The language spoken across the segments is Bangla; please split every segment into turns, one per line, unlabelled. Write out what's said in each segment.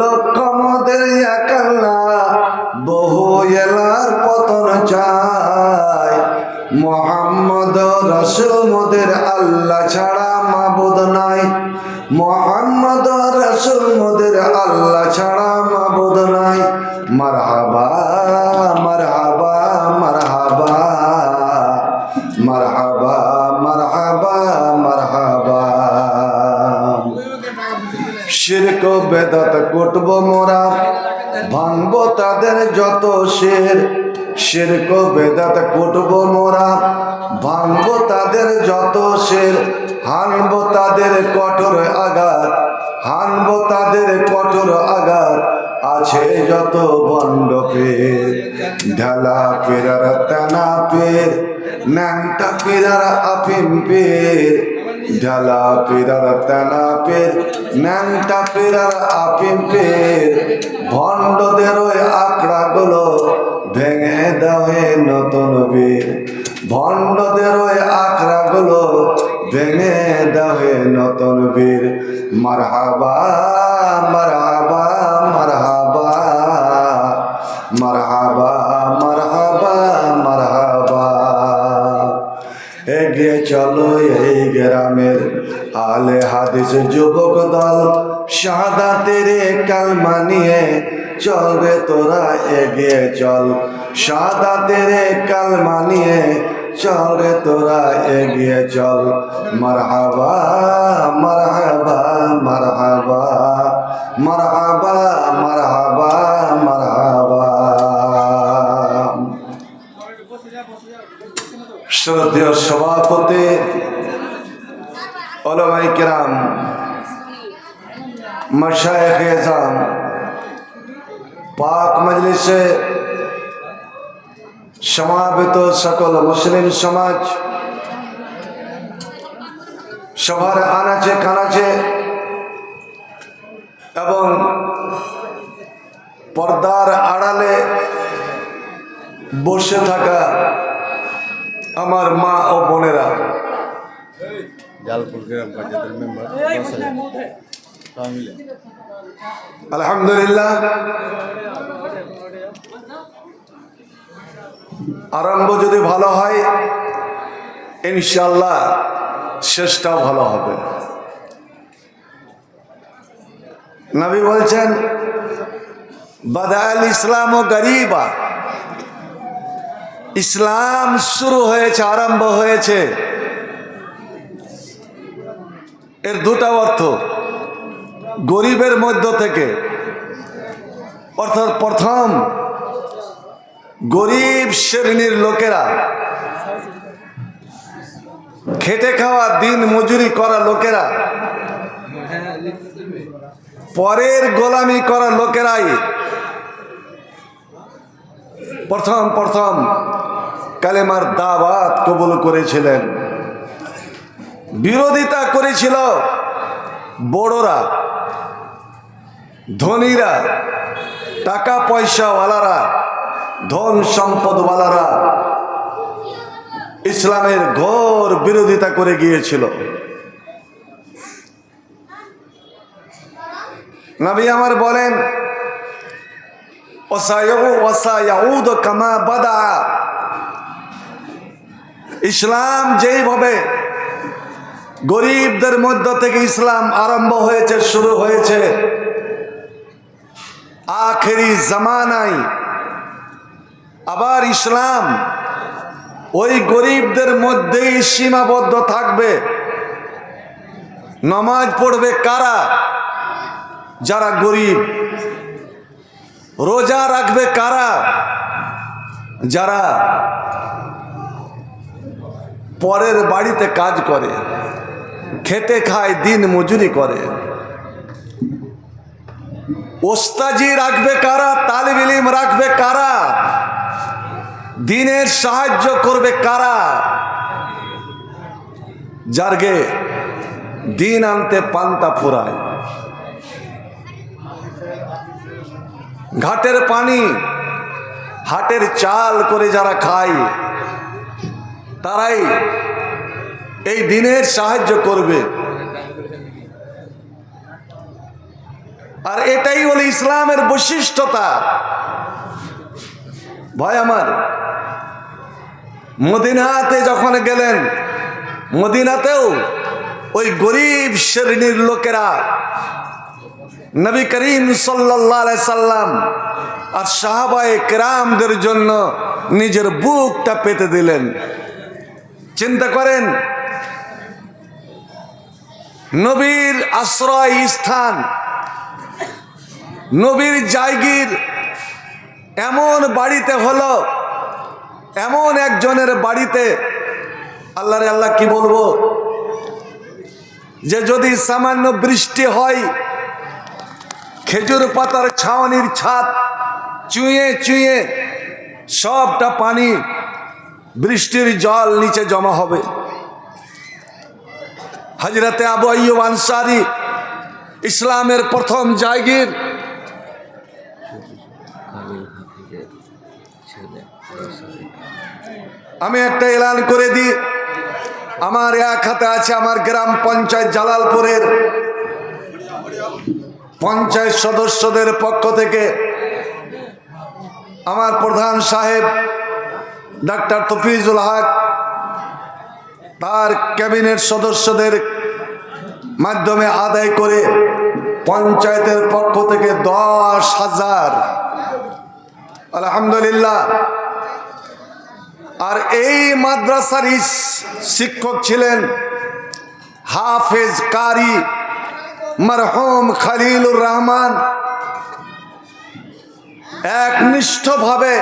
লক্ষ মোদের এক আল্লাহ, বহু এলার পতন চায়। মোহাম্মদ রাসূল মোদের আল্লাহ ছাড়া মাবুদ নাই। মোহাম্মদ রাসূল মোদের আল্লাহ ছাড়া মাবুদ নাই। মারহাবা মারহাবা মারহাবা মারহাবা মারহাবা মারহাবা। শিরক বেদাত কুটব মোরা, ভাঙবো তাদের যত শের। শিরক বেদাত কুটব মোরা, ভাঙবো তাদের যত শের। হানবো তাদের কঠোর আঘাত, হানবো তাদের কঠোর আঘাত। আছে যত বন্ড পীর, ঢালা পীরার টানা পীর, ন্যাংটা পীরার আফিম পীর। ঢালা পীরার টানা পীর, ন্যাংটা পীরার আফিম পীর। ভণ্ডদের ওই আখড়া গুলো ভেঙে দেওয়ে নতুন বীর। ভণ্ডদের ওই আখড়া গুলো ভেঙে দেওয়ে নতুন বীর। মারহাবা মারহাবা মারহাবা মারহাবা মারহাবা মারহাবা। এগিয়ে চলো এই গ্রামের আলে হাদিস যুবক দল, শাহাদাতের কালমা নিয়ে চল রে তোরা এগিয়ে চল। শাহাদাতের কালমা নিয়ে চল রে তোরা এগিয়ে চল। মারহাবা মারহাবা মারহাবা মারহাবা মারহাবা মারহাবা। শ্রদ্ধেয় সভাপতি, উলামায়ে কেরাম, মাশায়েখে এজাম, পাক মজলিসে সমাবেত সকল মুসলিম সমাজ, সবার আনাচে কানাচে এবং পর্দার আড়ালে বসে থাকা আমার মা ও বোনেরা, আলহামদুলিল্লাহ, আরম্ভ যদি ভালো হয় ইনশাআল্লাহ শেষটাও ভালো হবে। নবী বলছেন বাদাল ইসলাম ও গরিবা, ইসলাম শুরু হয়েছে, আরম্ভ হয়েছে। এর দুটা অর্থ, গরিবের মধ্য থেকে, অর্থাৎ প্রথম গরিব শ্রেণীর লোকেরা, খেটে খাওয়া দিন মজুরি করা লোকেরা, পরের গোলামি করা লোকেরাই প্রথম প্রথম কালেমার দাওয়াত কবুল করেছিলেন। বিরোধিতা করেছিল বড়রা, ধনীরা, টাকা পয়সাওয়ালারা, ধন সম্পদওয়ালারা ইসলামের ঘোর বিরোধিতা করে গিয়েছিল। নবী আমার বলেন ওয়াসায়াউদ কামা বাদা, ইসলাম যেইভাবে গরিবদের মধ্য থেকে ইসলাম আরম্ভ হয়েছে, শুরু হয়েছে, আখেরি জামানায় আবার ইসলাম ওই গরিবদের মধ্যেই সীমাবদ্ধ থাকবে। নামাজ পড়বে কারা? যারা গরিব। রোজা রাখবে কারা? যারা পরের বাড়িতে কাজ করে, খেটে খায়, দিন মজুরি করে। ওস্তাজি রাখবে কারা? তালিব ইলম রাখবে কারা? দিনের সাহায্য করবে কারা? যারগে দিন আনতে পান্তা ফুরায়। ঘাটের পানি, হাটের চাল করে যারা খায়, তারাই এই দিনের সাহায্য করবে। আর এটাই হলো ইসলামের বৈশিষ্ট্যতা। ভাই আমার, মদিনাতে যখন গেলেন, মদিনাতেও ওই গরিব শ্রেণীর লোকেরা নবী করিম সাল্লাল্লাহু আলাইহি সাল্লাম আর সাহাবায়ে কেরামদের জন্য নিজের বুকটা পেতে দিলেন। চিন্তা করেন, নবীর আশ্রয় স্থান, নবীর জায়গির এমন বাড়িতে হলো, এমন একজনের বাড়িতে আল্লাহরে আল্লাহ কি বলবো, যে যদি সামান্য বৃষ্টি হয়, খেজুর পাতার ছাউনির ছাদ চুঁয়ে চুঁয়ে সবটা পানি, বৃষ্টির জল নিচে জমা হবে। হযরতে আবু আইয়ুব আনসারী, ইসলামের প্রথম জায়গির, আমি একটা এলান করে দিই, আমার এক হাতে আছে আমার গ্রাম পঞ্চায়েত জালালপুরের পঞ্চায়েত সদস্যদের পক্ষ থেকে আমার প্রধান সাহেব ডাক্তার তফিজুল হক, তার ক্যাবিনেট সদস্যদের মাধ্যমে আদায় করে পঞ্চায়েতের পক্ষ থেকে 10,000, আলহামদুলিল্লাহ। আর এই মাদ্রাসার শিক্ষক ছিলেন হাফেজ কারি মরহুম খলিলুর রহমান। একনিষ্ঠভাবে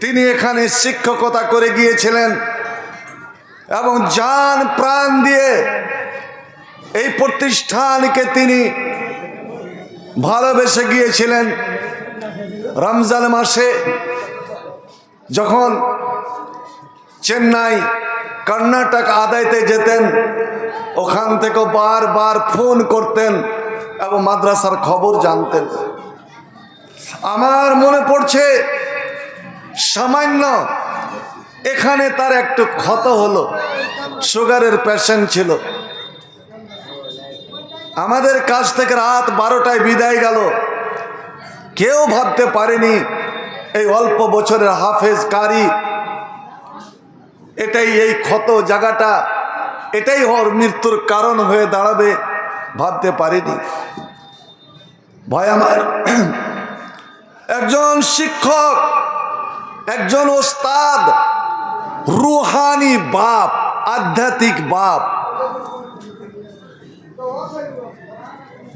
তিনি এখানে শিক্ষকতা করে গিয়েছিলেন এবং জান প্রাণ দিয়ে এই প্রতিষ্ঠানকে তিনি ভালোবেসে গিয়েছিলেন। রমজান মাসে যখন চেন্নাই, কর্ণাটক আদায়তে যেতেন, ওখান থেকে বারবার ফোন করতেন এবং মাদ্রাসার খবর জানতেন। আমার মনে পড়ছে, সামান্য এখানে তার একটু ক্ষত হলো, সুগারের পেশেন্ট ছিল। আমাদের কাছ থেকে রাত 12টায় বিদায় গেল। কেউ ভাবতে পারেনি এই অল্প বছরের হাফেজ কারি, এটাই এই ক্ষত জায়গাটা, এটাই ওর মৃত্যুর কারণ হয়ে দাঁড়াবে, ভাবতে পারিনি। ভাই আমার, একজন শিক্ষক, একজন ওস্তাদ, রুহানি বাপ, আধ্যাত্মিক বাপ,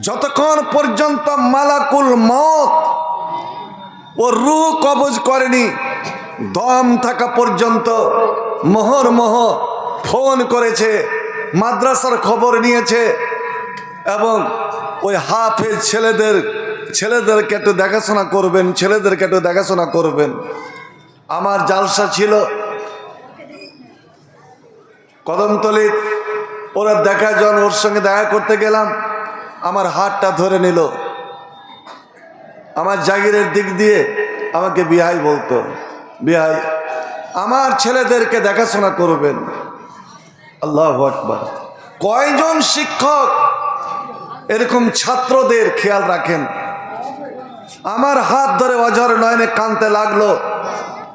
যতক্ষণ পর্যন্ত মালাকুল মউত ও রূহ কবজ করেনি, দম থাকা পর্যন্ত মোহর ফোন করেছে, মাদ্রাসার খবর নিয়েছে এবং ওই হাফেজ ছেলেদেরকে একটু দেখাশোনা করবেন, ছেলেদেরকে একটু দেখাশোনা করবেন। আমার জালসা ছিল কদমতলী, ওরা যখন ওর সঙ্গে দেখা করতে গেলাম, আমার হাতটা ধরে নিল, আমার জাগিরের দিক দিয়ে আমাকে বিহাই বলতো, বিহাই আমার ছেলেদেরকে দেখাশোনা করবেন। আল্লাহু আকবার। কয়জন শিক্ষক এরকম ছাত্রদের খেয়াল রাখেন? আমার হাত ধরে অঝর নয়নে কাঁদতে লাগলো।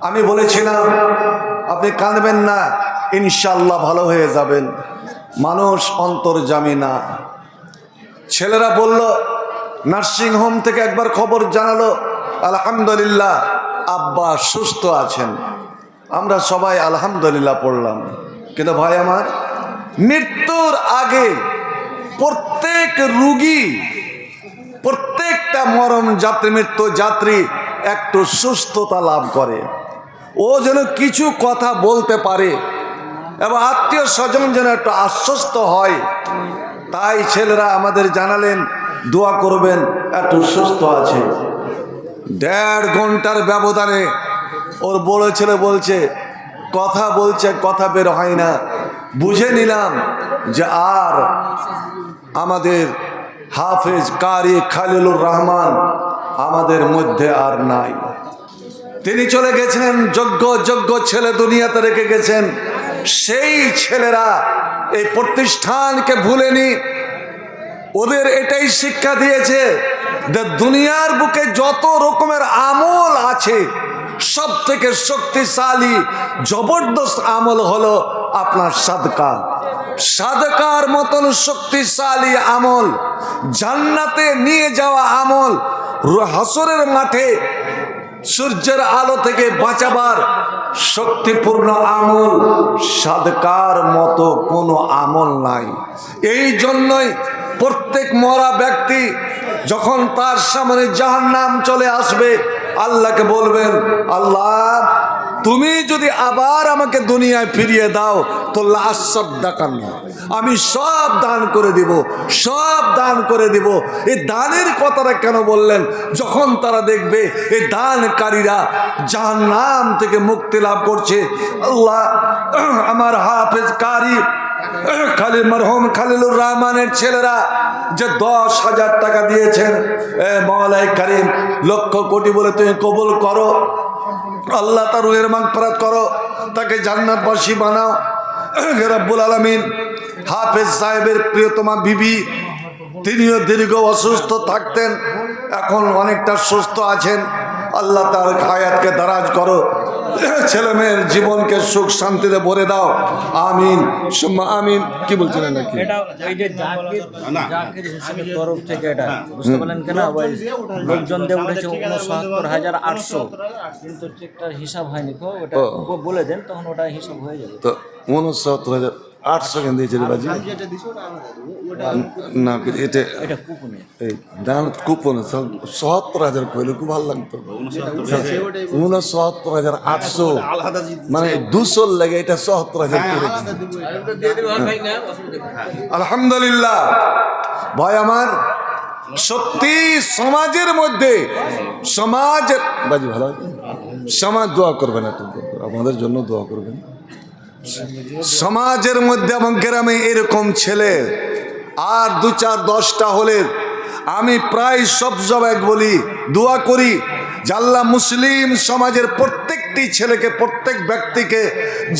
আমি বলেছিলাম, আপনি কাঁদবেন না, ইনশাআল্লাহ ভালো হয়ে যাবেন, মানুষ অন্তর্যামী না। ছেলেরা বলল, নার্সিং হোম থেকে একবার খবর জানালো, আলহামদুলিল্লাহ আব্বা সুস্থ আছেন। আমরা সবাই আলহামদুলিল্লাহ পড়লাম। কিন্তু ভাই আমার, মৃত্যুর আগে প্রত্যেক রুগী, প্রত্যেকটা মরণ যাত্রী, মৃত্যু যাত্রী একটু সুস্থতা লাভ করে, ও যেন কিছু কথা বলতে পারে এবং আত্মীয় স্বজন যেন একটু আশ্বস্ত হয়। তাই ছেলেরা আমাদের জানালেন, দোয়া করবেন, একটু সুস্থ আছে। 1.5 ঘন্টার ব্যবধানে ওর বড় ছেলে বলছে, কথা বলছে, কথা বের হয় না। বুঝে নিলাম যে আর আমাদের হাফেজ কারি খলিলুর রহমান আমাদের মধ্যে আর নাই। তিনি চলে গেছেন, যোগ্য ছেলে দুনিয়াতে রেখে গেছেন। সেই ছেলেরা এই প্রতিষ্ঠানকে ভুলেনি, ওদের এটাই শিক্ষা দিয়েছে যে দুনিয়ার বুকে যত রকমের আমল আছে সব থেকে শক্তিশালী জবরদস্ত আমল হলো আপনার সাদকা। সাদকার মতন শক্তিশালী আমল, জান্নাতে নিয়ে যাওয়া আমল, হাসরের মাঠে সূর্যের আলো থেকে বাঁচাবার শক্তিপূর্ণ আমল সাদকার মতো কোনো আমল নাই। এই জন্যই প্রত্যেক মরা ব্যক্তি যখন তার সামনে জাহান্নাম চলে আসবে আল্লাহকে বলবেন, আল্লাহ তুমি যদি আবার আমাকে দুনিয়ায় ফিরিয়ে দাও তো লাশ সাদকান না, আমি সব দান করে দিব, সব দান করে দিব। এই দানের কথাটা কেন বললেন? যখন তারা দেখবে এই দানকারীরা জাহান্নাম থেকে মুক্তি লাভ করছে। আল্লাহ আমার হাফেজ কারি খালিল মরহুম খালিলুর রহমানের ছেলেরা যে 10,000 টাকা দিয়েছেন, মওলাই কারিম লক্ষ কোটি বলে তুমি কবুল করো। আল্লাহ তার রুহের মাগফিরাত করো, তাকে জান্নাতবাসী বানাও। রব্বুল আলামিন হাফেজ সাহেবের প্রিয়তমা বিবি, তিনিও দীর্ঘ অসুস্থ থাকতেন, এখন অনেকটা সুস্থ আছেন। আল্লাহ তার হায়াতকে দারাজ করো, ছেলে মেয়ের জীবনকে সুখ শান্তিতে ভরে দাও। আমিন সুম্মা আমিন। কি বলছিলেন নাকি?
তরফ থেকে এটা বুঝতে পারলেন কেন? লোকজন দিয়ে উঠেছে 69,800, কিন্তু চেকটার হিসাব হয়নি। ওটা বলে দেন, তখন ওটা হিসাব হয়ে যাবে।
তো 69,800 কেন দিয়েছে বাজি? না এটা
কুপনে
এই দাম কুপনে ৭০,০০০ কইলে খুব ভালো লাগতো। 69,800 মানে 200 লাগে, এটা ৭০,০০০ করে। আলহামদুলিল্লাহ ভাই আমার, সত্যি সমাজের মধ্যে বাজি ভালো সমাজ দোয়া করবেন, আমাদের জন্য দোয়া করবেন। সমাজের মধ্যে এবং গ্রামে এরকম ছেলে আর 2-4-10টা হলে আমি প্রায় সব জবাই বলি, দোয়া করি যে আল্লাহ মুসলিম সমাজের প্রত্যেকটি ছেলেকে, প্রত্যেক ব্যক্তিকে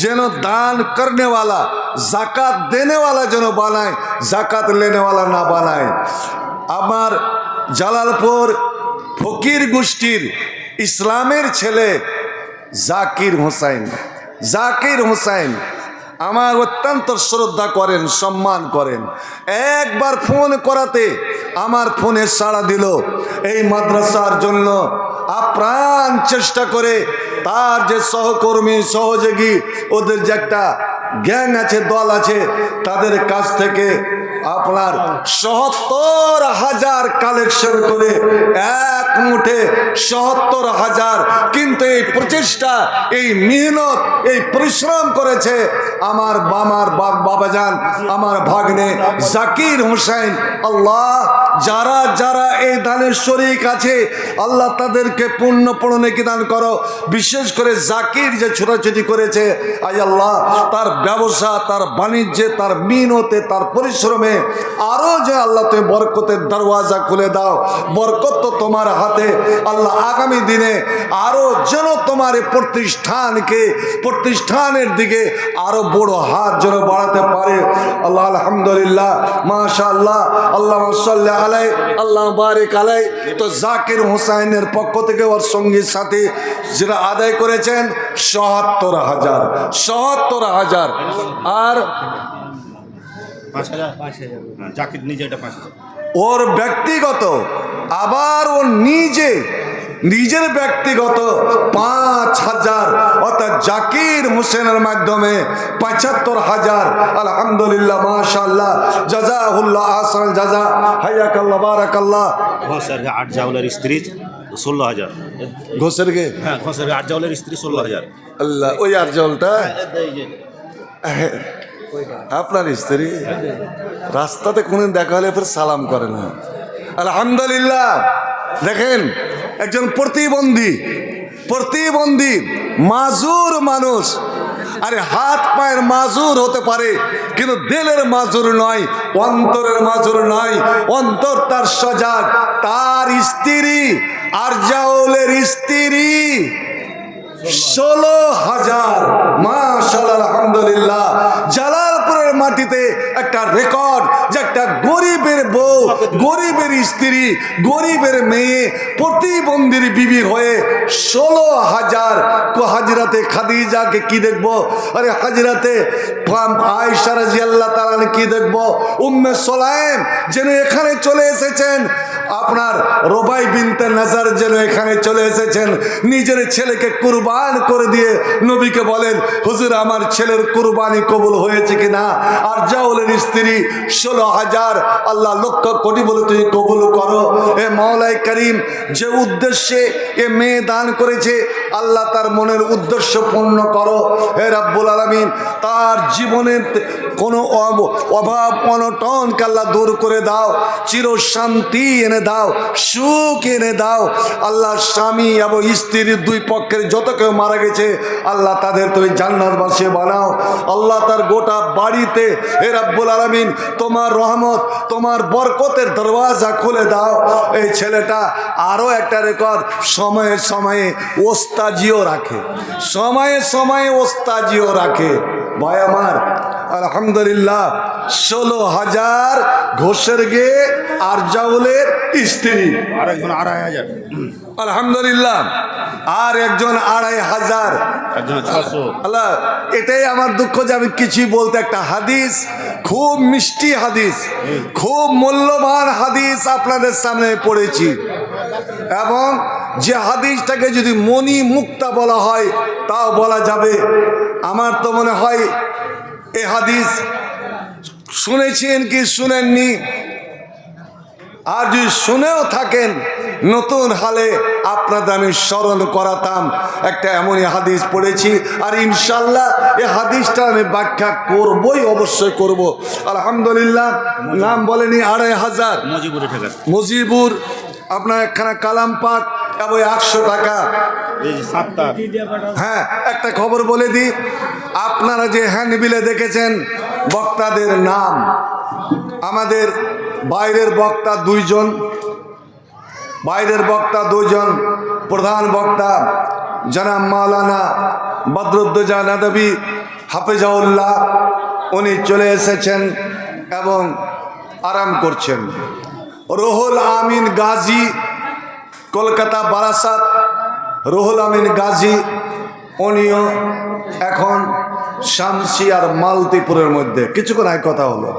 যেন দান করনেওয়ালা, জাকাত দেনেওয়ালা যেন বানায়, জাকাত লেনেওয়ালা না বানায়। আমার জালালপুর ফকির গোষ্ঠীর ইসলামের ছেলে জাকির হোসাইন আমার অত্যন্ত শ্রদ্ধা করেন, সম্মান করেন। একবার ফোন করাতে আমার ফোনে সাড়া দিল। এই মাদ্রাসার জন্য আপ্রাণ চেষ্টা করে তার যে সহকর্মী সহযোগী, ওদের যে একটা গ্যাং আছে, দল আছে, তাদের কাছ থেকে আপনার ৭০,০০০ কালেকশন করে এক মুঠে ৭০,০০০। কিন্তু এই প্রচেষ্টা, এই মেহনত, এই পরিশ্রম করেছে আমার বাবাজান, আমার ভাগ্নে জাকির হোসেন। আল্লাহ যারা যারা এই দানের শরীক আছে, আল্লাহ তাদেরকে পূর্ণ নেকি দান করো। বিশেষ করে জাকির যে ছোটাছুটি করেছে, আজ আল্লাহ তার ব্যবসা, তার বাণিজ্যে, তার মেহনতে, তার পরিশ্রমে আরো যে আল্লাহ তুমি বরকতের দরওয়াজা খুলে দাও। বরকত তো তোমার হাতে। আল্লাহ আগামী দিনে আরো যেন তোমার প্রতিষ্ঠানের দিকে আরো বড় হাত যেন বাড়াতে পারে। আল্লাহ আলহামদুলিল্লাহ মাশাআল্লাহ, আল্লাহ সাল্লি আলাই, আল্লাহ বারিক আলাই। তো জাকির হোসেনের পক্ষ থেকে ওর সঙ্গীর সাথে যেটা আদায় করেছেন ৭০,০০০ আর
5,000 জাকির নিজে, এটা 5,000
ওর ব্যক্তিগত, আবার ওর নিজের ব্যক্তিগত 5,000, অর্থাৎ জাকির হোসেনের মাধ্যমে ৭৫,০০০। আলহামদুলিল্লাহ মাশাআল্লাহ, জাযাহুল্লাহ আহসান জাযা, হায়াকাল্লাহ বারাকাল্লাহ।
ঘোষের 8 জাউলের স্ত্রী 16,000।
ঘোষের গে
হ্যাঁ, ঘোষের 8 জাউলের স্ত্রী 16,000।
আল্লাহ, ওই আর জলটা আপনার স্ত্রী রাস্তাতে কোন দেখা হলে ফের সালাম করে না। আলহামদুলিল্লাহ। দেখেন, একজন প্রতিবন্ধী মাজুর মানুষ, আরে হাত পায়ের মাজুর হতে পারে কিন্তু দিলের মাজুর নয়, অন্তরের মাজুর নয়। অন্তর তার সজাগ। তার স্ত্রী আরজাউলের স্ত্রী 16,000। মাশাআল্লাহ আলহামদুলিল্লাহ। জালালপুরের মাটিতে একটা একটা রেকর্ড যে একটা গরিবের বউ, গরিবের স্ত্রী, গরিবের মেয়ে, প্রতিবন্ধীর বিবি হয়ে 16,000 হাজরাতে খাদিজাকে কি দেখবো, আরে হাজরাতে আয়েশা রাদিয়াল্লাহু তাআলা কি দেখবো, উম্মে সুলাইম যেন এখানে চলে এসেছেন, আপনার রোবাই বিনতে নাজার যেন এখানে চলে এসেছেন, নিজের ছেলেকে কুরবান করে দিয়ে নবীকে বলেন, হুজুর আমার ছেলের কুরবানি কবুল হয়েছে কিনা। আর জাউলের স্ত্রী 16,000, আল্লাহ লক্ষ কোটি বলে তুই কবুল করো। এ মাওলাই করিম যে উদ্দেশ্যে এ মেয়ে দান করেছে, আল্লাহ তার মনের উদ্দেশ্য পূর্ণ করো। হে রাব্বুল আলামিন তার জীবনের কোনো অভাব অনটনকে আল্লাহ দূর করে দাও, চির শান্তি এনে দাও, সুখ এনে দাও। আল্লাহ স্বামী এবং স্ত্রীর দুই পক্ষের যত কেউ মারা গেছে, আল্লাহ তাদের তুমি জান্নাতবাসী বানাও। আল্লাহ তার গোটা বাড়িতে হে রাব্বুল আলামিন তোমার রহমত, তোমার বরকতের দরওয়াজা খুলে দাও। এই ছেলেটা আরও একটা রেকর্ড, সময়ে সময়ে ওস্তাজিও রাখে, সময়ে সময়ে ওস্তাজিও রাখে। ভাই আমার আলহামদুলিল্লাহ 16,000 ঘোষের গে আর জাউলের স্ত্রী,
আর একজন 2,500,
আলহামদুলিল্লাহ আর একজন 2,500,
একজন 600।
আল্লাহ এটাই আমার দুঃখ যে আমি কিছুই বলতে, একটা হাদিস, খুব মিষ্টি হাদিস, খুব মূল্যবান হাদিস আপনাদের সামনে পড়েছি, এবং যে হাদিসটাকে যদি মনি মুক্তা বলা হয় তাও বলা যাবে। আমার তো মনে হয় এ হাদিস শুনেছেন কি শুনেননি, আর যদি শুনেও থাকেন নতুন হালে আপনাদের আমি স্মরণ করাতাম। একটা এমনই হাদিস পড়েছি, আর ইনশাল্লাহ এই হাদিসটা আমি ব্যাখ্যা করবই, অবশ্যই করব। আলহামদুলিল্লাহ নাম বলেনি 2,500,
মজিবুরে ঠেকা,
মুজিবুর, আপনার একখানা কালাম পাক এবং 100 টাকা।
এই যে 7টা।
হ্যাঁ একটা খবর বলে দিই, আপনারা যে হ্যান্ডবিলে দেখেছেন বক্তাদের নাম, আমাদের বাইরের বক্তা 2 জন, বাইরের বক্তা 2 জন, প্রধান বক্তা জনাব মাওলানা বদরুদ্দোজা নদভী হাফেজাউল্লাহ, উনি চলে এসেছেন এবং আরাম করছেন। রুহুল আমিন গাজী, কলকাতা বারাসাত, রুহুল আমিন গাজী, উনিও এখন শামসি আর মালতীপুরের মধ্যে, কিছুক্ষণ আগে কথা হলো,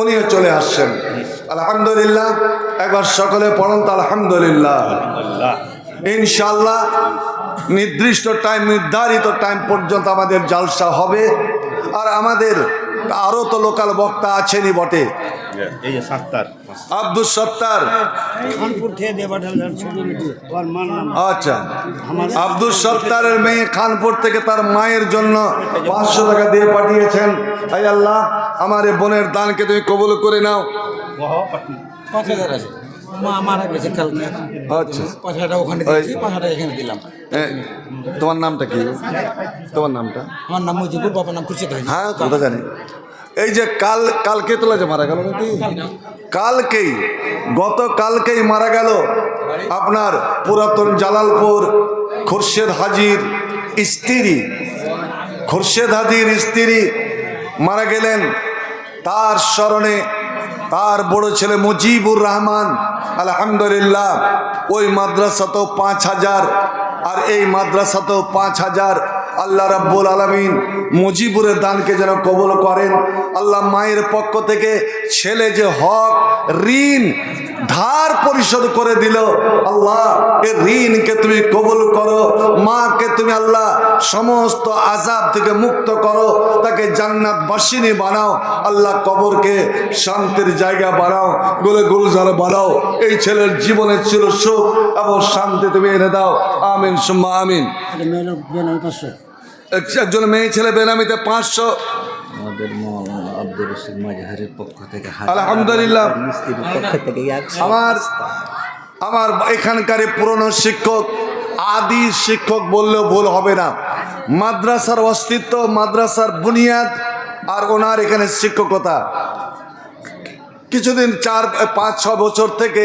উনিও চলে আসছেন। আলহামদুলিল্লাহ, একবার সকলে পড়ুন তো আলহামদুলিল্লাহ। ইনশাল্লাহ নির্দিষ্ট টাইম, নির্ধারিত টাইম পর্যন্ত আমাদের জালসা হবে। আর আমাদের আরও তো লোকাল বক্তা আছেনই বটে,
এই যে 7টার
আব্দুল সত্তার,
খানপুর থেকে দিয়ে পাঠালেন ছবি ভিডিও, ওর মার নাম
আচ্ছা আব্দুল সত্তারের মেয়ে খানপুর থেকে তার মায়ের জন্য 500 টাকা দিয়ে পাঠিয়েছেন। আই আল্লাহ আমার এই বোনের দানকে তুমি কবুল করে নাও।
5,000 আছে, মা মারা গেছে কালকে,
আচ্ছা
5,000 ওখানে দিয়েছি, 5,000 এখানে দিলাম।
এ, তোমার নামটা কি? তোমার নামটা?
আমার নাম মুজিবুর, বাবার নাম খুরশিদ হাজি।
হ্যাঁ কথা জানি। এই যে কালকে তোলা যে মারা গেল নাকি, কালকেই, গতকালকেই মারা গেল আপনার পুরাতন জালালপুর খুরশেদ হাজির স্ত্রী, খুরশেদ হাজির স্ত্রী মারা গেলেন। তার স্মরণে তার বড় ছেলে মুজিবুর রহমান, আলহামদুলিল্লাহ ওই মাদ্রাসাতেও 5,000, আর এই মাদ্রাসাতেও 5,000। আল্লাহ রাব্বুল আলামিন মুজিবুরের দানকে যেন কবুল করেন। আল্লাহ মায়ের পক্ষ থেকে ছেলে যে হক ঋণ ধার পরিশোধ করে দিল, আল্লাহ এই ঋণকে তুমি কবুল করো। মাকে তুমি আল্লাহ সমস্ত আযাব থেকে মুক্ত করো, তাকে জান্নাতবাসিনী বানাও। আল্লাহ কবরকে শান্তির জায়গা বানাও, গোলে গুলজার বানাও। এই ছেলের জীবনে চির সুখ এবং শান্তি তুমি এনে দাও, আমিন সুম্মা আমিন। একজন মেয়ে ছেলে বেনামিতে 500।
আমাদের মাওলানা আব্দুর রশিদ মাঝহারের পক্ষ থেকে
আলহামদুলিল্লাহ।
মিস্ত্রির পক্ষ থেকে
আমার এখানকার পুরনো শিক্ষক, আদি শিক্ষক বললেও ভুল হবে না, মাদ্রাসার অস্তিত্ব, মাদ্রাসার বুনিয়াদ, আর ওনার এখানে শিক্ষকতা কিছুদিন 4-5-6 বছর থেকে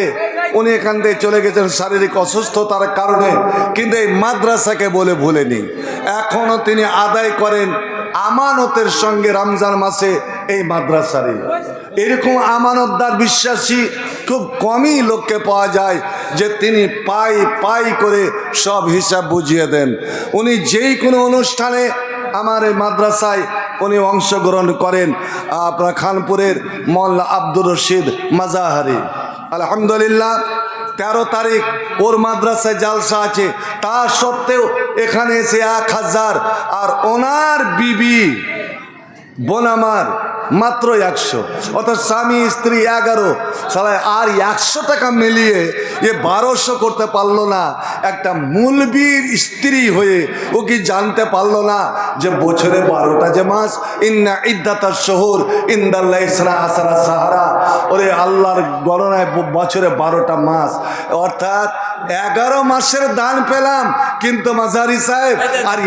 উনি এখান থেকে চলে গেছেন শারীরিক অসুস্থতার কারণে, কিন্তু এই মাদ্রাসাকে বলে ভুলেনি। এখনও তিনি আদায় করেন আমানতের সঙ্গে রমজান মাসে এই মাদ্রাসারে এরকম আমানতদার বিশ্বাসী খুব কমই লোককে পাওয়া যায় যে তিনি পাই করে সব হিসাব বুঝিয়ে দেন। উনি যেই কোনো অনুষ্ঠানে আমার এই মাদ্রাসায় উনি অংশগ্রহণ করেন। আপনার খানপুরের মোল্লা আব্দুর রশিদ মাজাহারি, আলহামদুলিল্লাহ 13 তারিখ ওর মাদ্রাসায় জালসা আছে, তা সত্ত্বেও এখানে এসে 1000 আর ওনার বিবি বোন আমার মাত্র 100, অর্থাৎ স্বামী স্ত্রী 11, সালায় আর 100 টাকা মিলিয়ে এ 1200 করতে পারলো না। একটা মুলবির স্ত্রী হয়ে ও কি জানতে পারলো না যে বছরে 12টা যে মাস, ইন্না ইদ্দাতাশ শুহুর ইনদাল্লাহি ইসনা আশারা সাহারা, ওরে আল্লাহর গণনায় বছরে 12টা মাস, অর্থাৎ 11 মাসের দান পেলাম। কিন্তু মাজারি সাহেব আর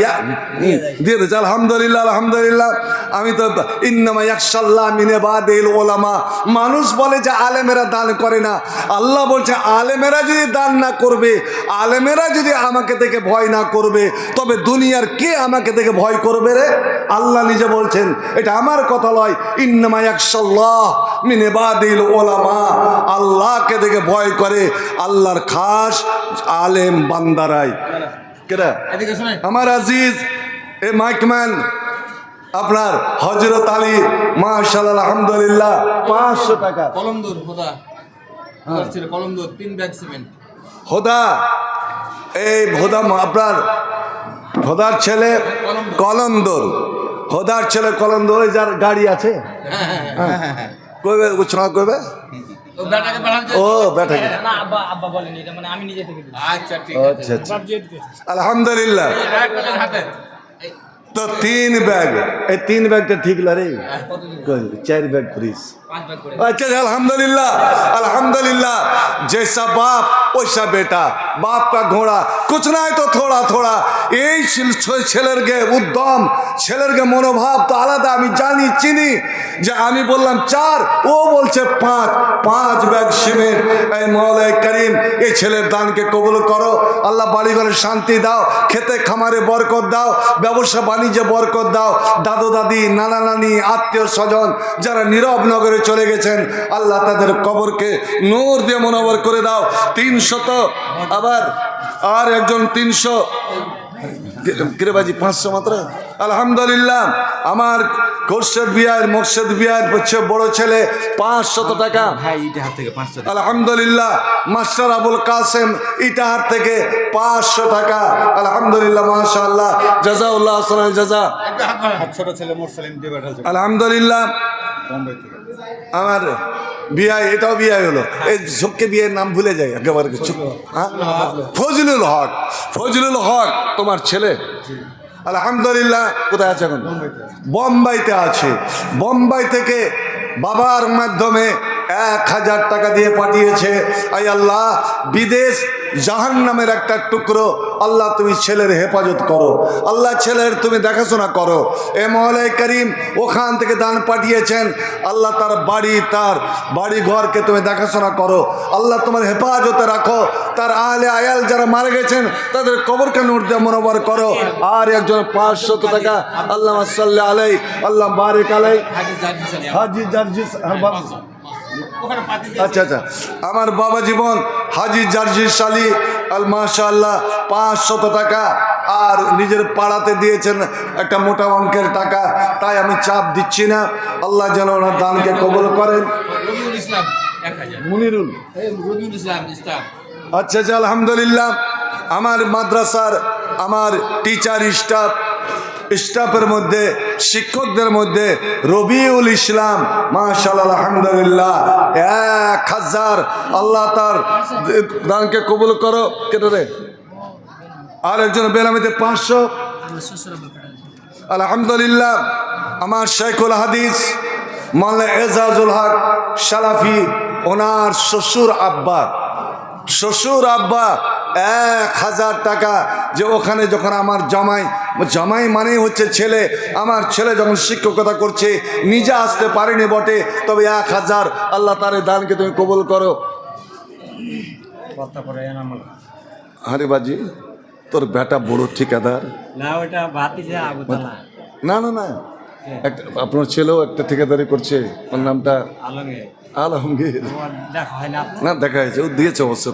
দিয়ে দিয়েছে, আলহামদুলিল্লাহ আলহামদুলিল্লাহ। আমি তো ইন্নামা ইয়াখশাল্লাহ মিন ইবাদিল উলামা, মানুষ বলে যে আলেমেরা দান করে না, আল্লাহ বলছে আলেমেরা যদি দান না করবে, আলেমেরা যদি আমাকে দেখে ভয় না করবে, তবে দুনিয়ার কে আমাকে দেখে ভয় করবে রে? আল্লাহ নিজে বলছেন, এটা আমার কথা নয়। ইন্নামা ইয়াখশাল্লাহ মিন ইবাদিল উলামা, আল্লাহকে দেখে ভয় করে আল্লাহর খাস আলেম বান্দারাই। কেরা আমার আজিজ এ মাইকম্যান আপনার হযরত আলী, মাশাআল্লাহ আলহামদুলিল্লাহ 500 টাকা।
কলমদুর হোদা ছিল, কলমদুর 3 ব্যাগ সিমেন্ট।
হোদা, এই হোদা আপনার হোদার ছেলে কলন্দর, হোদার ছেলে কলন্দর, যার গাড়ি আছে কইবে উচ্চনা কইবে
ও বেটাকে পাঠাচ্ছে।
ও বেটাকে,
না আব্বা আব্বা বলেনি, এটা মানে আমি নিজে থেকে দিই।
আচ্ছা ঠিক আছে।
আচ্ছা আচ্ছা আলহামদুলিল্লাহ।
ব্যাগ কোথায় হাতে?
তো 3 ব্যাগ, এই 3 ব্যাগটা ঠিক লা রে, 4 ব্যাগ ফ্রিজ।
5 ব্যাগ করে।
अच्छा अल्हम्दुलिल्लाह अल्हम्दुलिल्लाह, जैसा बाप वैसा बेटा, बाप का घोड़ा कुछ ना है तो थोड़ा थोड़ा। এই ছেলের গে উদ্যম, ছেলের গে মনোভাব তো আলাদা। আমি জানি চিনি যে আমি বললাম 4, ও বলছে 5 ব্যাগ সিমেন্ট। এই মওলাই করিম এই ছেলের দানকে কবুল করো। আল্লাহ বাড়ি ঘরে শান্তি দাও, খেতে খামারে বরকত দাও, ব্যবসা বাণিজ্যে বরকত দাও। দাদু দাদি নানা নানি আত্মীয় স্বজন যারা নীরব নগরে চলে গেছেন, আল্লাহ তাদের কবরকে নূর দিয়ে মনোবর করে দাও। 300 আবার আর একজন 300 কিরেবাজি 500 মাত্র। আলহামদুলিল্লাহ আমার খোরশেদ বিয়ার মোর্শেদ বিয়ার হচ্ছে বড় ছেলে 500 টাকা। আলহামদুলিল্লাহ মাস্টার আবুল কাসেম ইটাহার থেকে 500 টাকা। আলহামদুলিল্লাহ মাশাআল্লাহ, জাযাউল্লাহ আহসানাল জাযা।
ছোট ছেলে মোরসালিম দিয়ে পাঠাচ্ছে
আলহামদুলিল্লাহ
বোম্বাই থেকে।
আমার বিয়াই, এটাও বিয়াই হলো। এই ঝোঁককে বিয়ের নাম ভুলে যায় একেবারে কিছু। হ্যাঁ, ফজলুল হক, ফজলুল হক তোমার ছেলে। আলহামদুলিল্লাহ কোথায় আছে এখন? বোম্বাইতে আছে। বোম্বাই থেকে বাবার মাধ্যমে 1000 টাকা দিয়ে পাঠিয়েছে। আই আল্লাহ, বিদেশ জাহান্নামের একটা টুকরো, আল্লাহ তুমি ছেলের হেফাজত করো, আল্লাহ ছেলের তুমি দেখাশোনা করো। এ মওলাই করিম ওখান থেকে দান পাঠিয়েছেন, আল্লাহ তার বাড়ি ঘরকে তুমি দেখাশোনা করো, আল্লাহ তোমার হেফাজতে রাখো। তার আহলে আয়াল যারা মারা গেছেন তাদের কবরকে নূর দিয়ে মনোবর করো। আর একজন 500 টাকা, আল্লাহ সাল্লি আলাই, আল্লাহ বারিক আলাই, হাজি জার্জিস। আচ্ছা আচ্ছা, আমার বাবা জীবন হাজি জার্জিস আলী আল মাশাআল্লাহ 500 টাকা। আর নিজের পাড়াতে দিয়েছেন একটা মোটা অঙ্কের টাকা, তাই আমি চাপ দিচ্ছি না। আল্লাহ যেন ওনার দানকে কবুল করেন।
রবিউল ইসলাম 1000।
মুনিরুল,
রবিউল ইসলাম ইসলাম।
আচ্ছা আচ্ছা আলহামদুলিল্লাহ। আমার মাদ্রাসার আমার টিচার স্টাফের মধ্যে, শিক্ষকদের মধ্যে রবিউল ইসলাম মাশাআল্লাহ আলহামদুলিল্লাহ 1000। আল্লাহ তার দানকে কবুল করো। কেটে রে আর একজন বেনামিতে 500। আলহামদুলিল্লাহ আমার শেখুল হাদিস মাওলানা এজাজুল হক সালাফি, ওনার শ্বশুর আব্বা 1000 টাকা। যে ওখানে যখন আমার জামাই মানে হচ্ছে ছেলে, আমার ছেলে যখন শিক্ষকতা করছে, নিজে আসতে পারেনি বটে, তবে 1000 আল্লাহ তার দানকে তুমি কবুল করো। আরে বাজি তোর বেটা বড় ঠিকাদার
না ওটা ভাতিজা আবুতালা।
না না না, একটা আপনার ছেলেও একটা ঠিকাদারি করছে, ওর নামটা আলমগীর।
দেখা হয় না আপনার?
না দেখা হয়েছে, ও দিয়েছে অবশ্য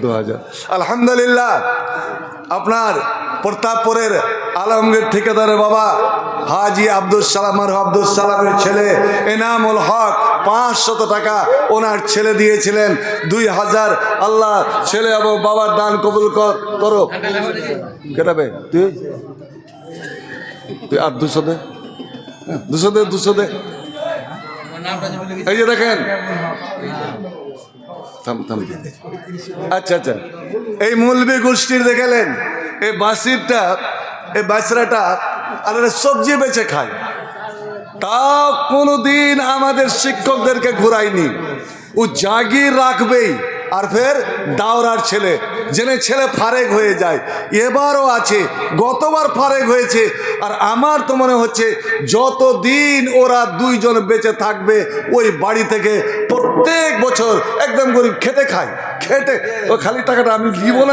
2000। আলহামদুলিল্লাহ, আপনার প্রতাপপুরের আলমগীর ঠিকাদারের বাবা হাজি আব্দুল সালাম আর আব্দুল সালামের ছেলে এনামুল হক 500 টাকা ওনার ছেলে দিয়েছিলেন, 2000। আল্লাহ ছেলে এবং বাবার দান কবুল করো। কেটাবে তুই আর 200 দে, 200 দে। এই যে দেখেন, আচ্ছা আচ্ছা, এই মৌলবী গোষ্ঠীর দেখালেন এই বাসিরটা, এই বাসরাটা আর সবজি বেচে খায়, তা কোনোদিন আমাদের শিক্ষকদেরকে ঘুরায়নি। ও জাগির রাখবেই, আর ফের দাওরার ছেলে, জেনে ছেলে ফারেক হয়ে যায়। এবারও আছে, গতবার ফারেক হয়েছে। আর আমার তো মনে হচ্ছে যতদিন ওরা দুইজন বেঁচে থাকবে ওই বাড়ি থেকে প্রত্যেক বছর একদম গরিব খেটে খায়, খেটে ও খালি টাকাটা আমি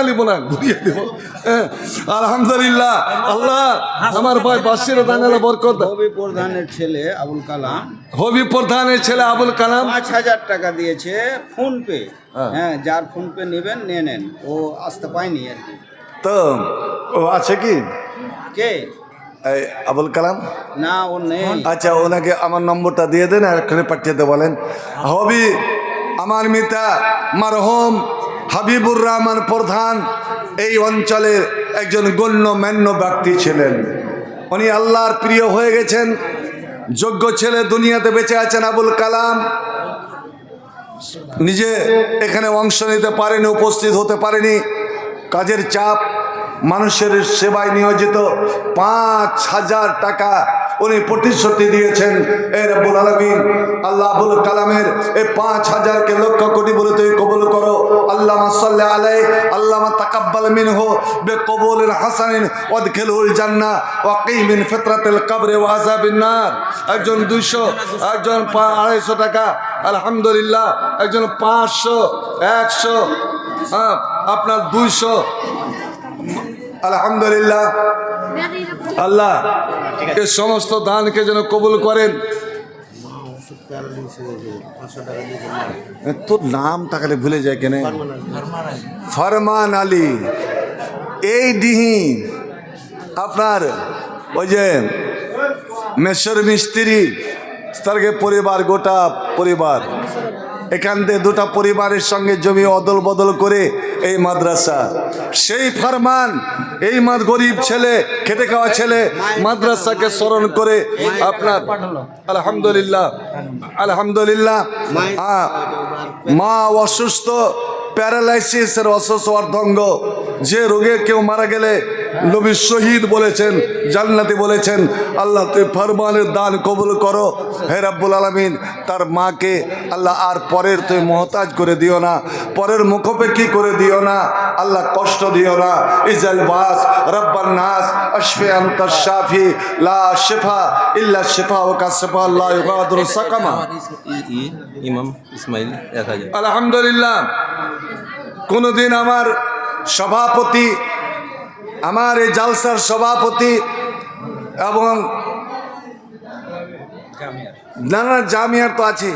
লিব না ঘুরিয়ে দেবো। হ্যাঁ, আলহামদুলিল্লাহ, আল্লাহ আমার ভাই বাসির দাঙ্গালা বরকত।
হবি প্রধানের ছেলে আবুল কালাম
হবি প্রধানের ছেলে আবুল কালাম
5000 টাকা দিয়েছে ফোন পে। হ্যাঁ, যার ফোন পে নেবেন নিয়ে নেন, ও আসতে পায়নি আর কি।
তো ও আছে কি
কে?
এই আবুল কালাম?
না, ও নেই।
আচ্ছা, ওনাকে আমার নম্বরটা দিয়ে দেন আর এখানে পাঠিয়ে দেবো বলেন। হবি আমার মিতা মারহুম হাবিবুর রহমান প্রধান এই অঞ্চলের একজন গণ্যমান্য ব্যক্তি ছিলেন। উনি আল্লাহর প্রিয় হয়ে গেছেন, যোগ্য ছেলে, দুনিয়াতে বেঁচে আছেন আবুল কালাম। নিজে এখানে অংশ নিতে পারেনি, উপস্থিত হতে পারেনি, কাজের চাপ, মানুষের সেবায় নিয়োজিত। 5000 টাকা উনি প্রতিশ্রুতি দিয়েছেন। এ রব্বুল আলামিন, আল্লাহ আবুল কালামের এই 5000কে লক্ষ কোটি বলে তুই কবুল করো। আল্লামা সাল্লি আলাইহি, আল্লামা তাকাব্বাল মিনহু বিকবুলিন হাসানিন ওয়াদখিলহুল জান্নাহ ওয়া কি মিন ফিতরাতিল কবর ওয়া আযাবিন নার। একজন 200, একজন 250 টাকা, আলহামদুলিল্লাহ, একজন 500, 100, হ্যাঁ আপনার 200, আলহামদুলিল্লাহ। আল্লাহ এই সমস্ত দানকে যেন কবুল করেন। তোর নাম তাকালে ভুলে যায় কেন? ফরমান আলী, এই ডিহি আপনার ওই যে মেশর মিস্ত্রি তারকে পরিবার, গোটা পরিবার এখান থেকে 2টা পরিবারের সঙ্গে জমি অদল বদল করে এই মাদ্রাসা, সেই ফরমান এই গরিব ছেলে, খেটে খাওয়া ছেলে মাদ্রাসাকে স্মরণ করে আপনার আলহামদুলিল্লাহ, আলহামদুলিল্লাহ। মা অসুস্থ, প্যারালাইসিসের অসুস্থ অর্ধঙ্গ, যে রোগে কেউ মারা গেলে নবী শহীদ বলেছেন, জান্নাতি বলেছেন। আল্লাহ তুই ফরমানের দান কবুল করো। হে রাব্বুল আলামিন, তার মাকে আল্লাহ আর পরের তুই মুহতাজ করে দিও না, পরের মুখোপেক্ষী করে দিও না, আল্লাহ কষ্ট দিও না। ইজাল বাস রব্বান নাস আশফি আনতা শাফি লা শিফা ইল্লা শিফাউকা শিফা লা ইউগাদিরু সাকামা।
ইমাম ইসমাইল 1000।
আলহামদুলিল্লাহ, কোনোদিন আমার সভাপতি, আমার এই জালসার সভাপতি এবং নানা জামিয়ার তো আছে,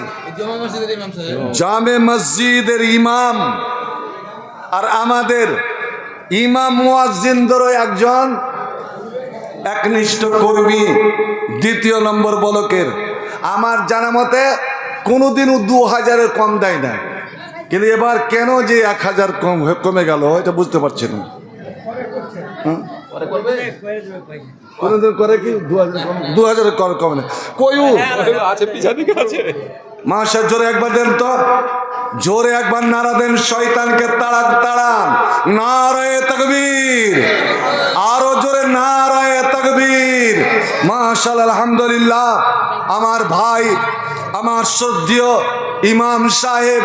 জামে মসজিদের ইমাম আর আমাদের ইমাম মুয়াজ্জিনদেরও একজন একনিষ্ঠ কর্মী, 2 নম্বর ব্লকের। আমার জানা মতে কোনোদিনও 2000-এর কম দেয় না, কিন্তু এবার কেন যে 1000 কমে গেল এটা বুঝতে পারছি না। কোনদিন করে কি 2000 কম না কয়ু আছে, পিছা দিকে আছে। মাশা জোরে একবার দেন তো, জোরে একবার নারা দেন, শয়তানকে তাড়ান। নারায়ে তাকবীর, আরো জোরে নারায়ে তাকবীর। মাশাআল্লাহ, আলহামদুলিল্লাহ। আমার ভাই, আমার শ্রদ্ধেয় ইমাম সাহেব,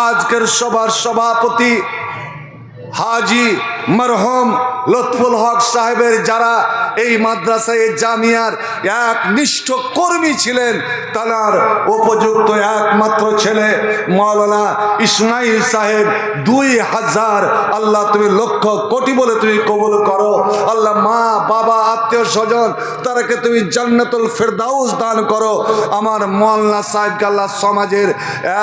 আজকের সভার সভাপতি হাজি মরহুম লুৎফুল হক সাহেবের যারা এই মাদ্রাসায় জামিয়ার একনিষ্ঠ কর্মী ছিলেন, তার উপযুক্ত একমাত্র ছেলে মাওলানা ইসমাইল সাহেব 2000 আল্লাহ তুমি লক্ষ কোটি বলে তুমি কবুল করো। আল্লাহ মা বাবা আত্মীয় স্বজন তাদেরকে তুমি জান্নাতুল ফেরদাউস দান করো। আমার মাওলানা সাহেবকে আল্লাহ সমাজের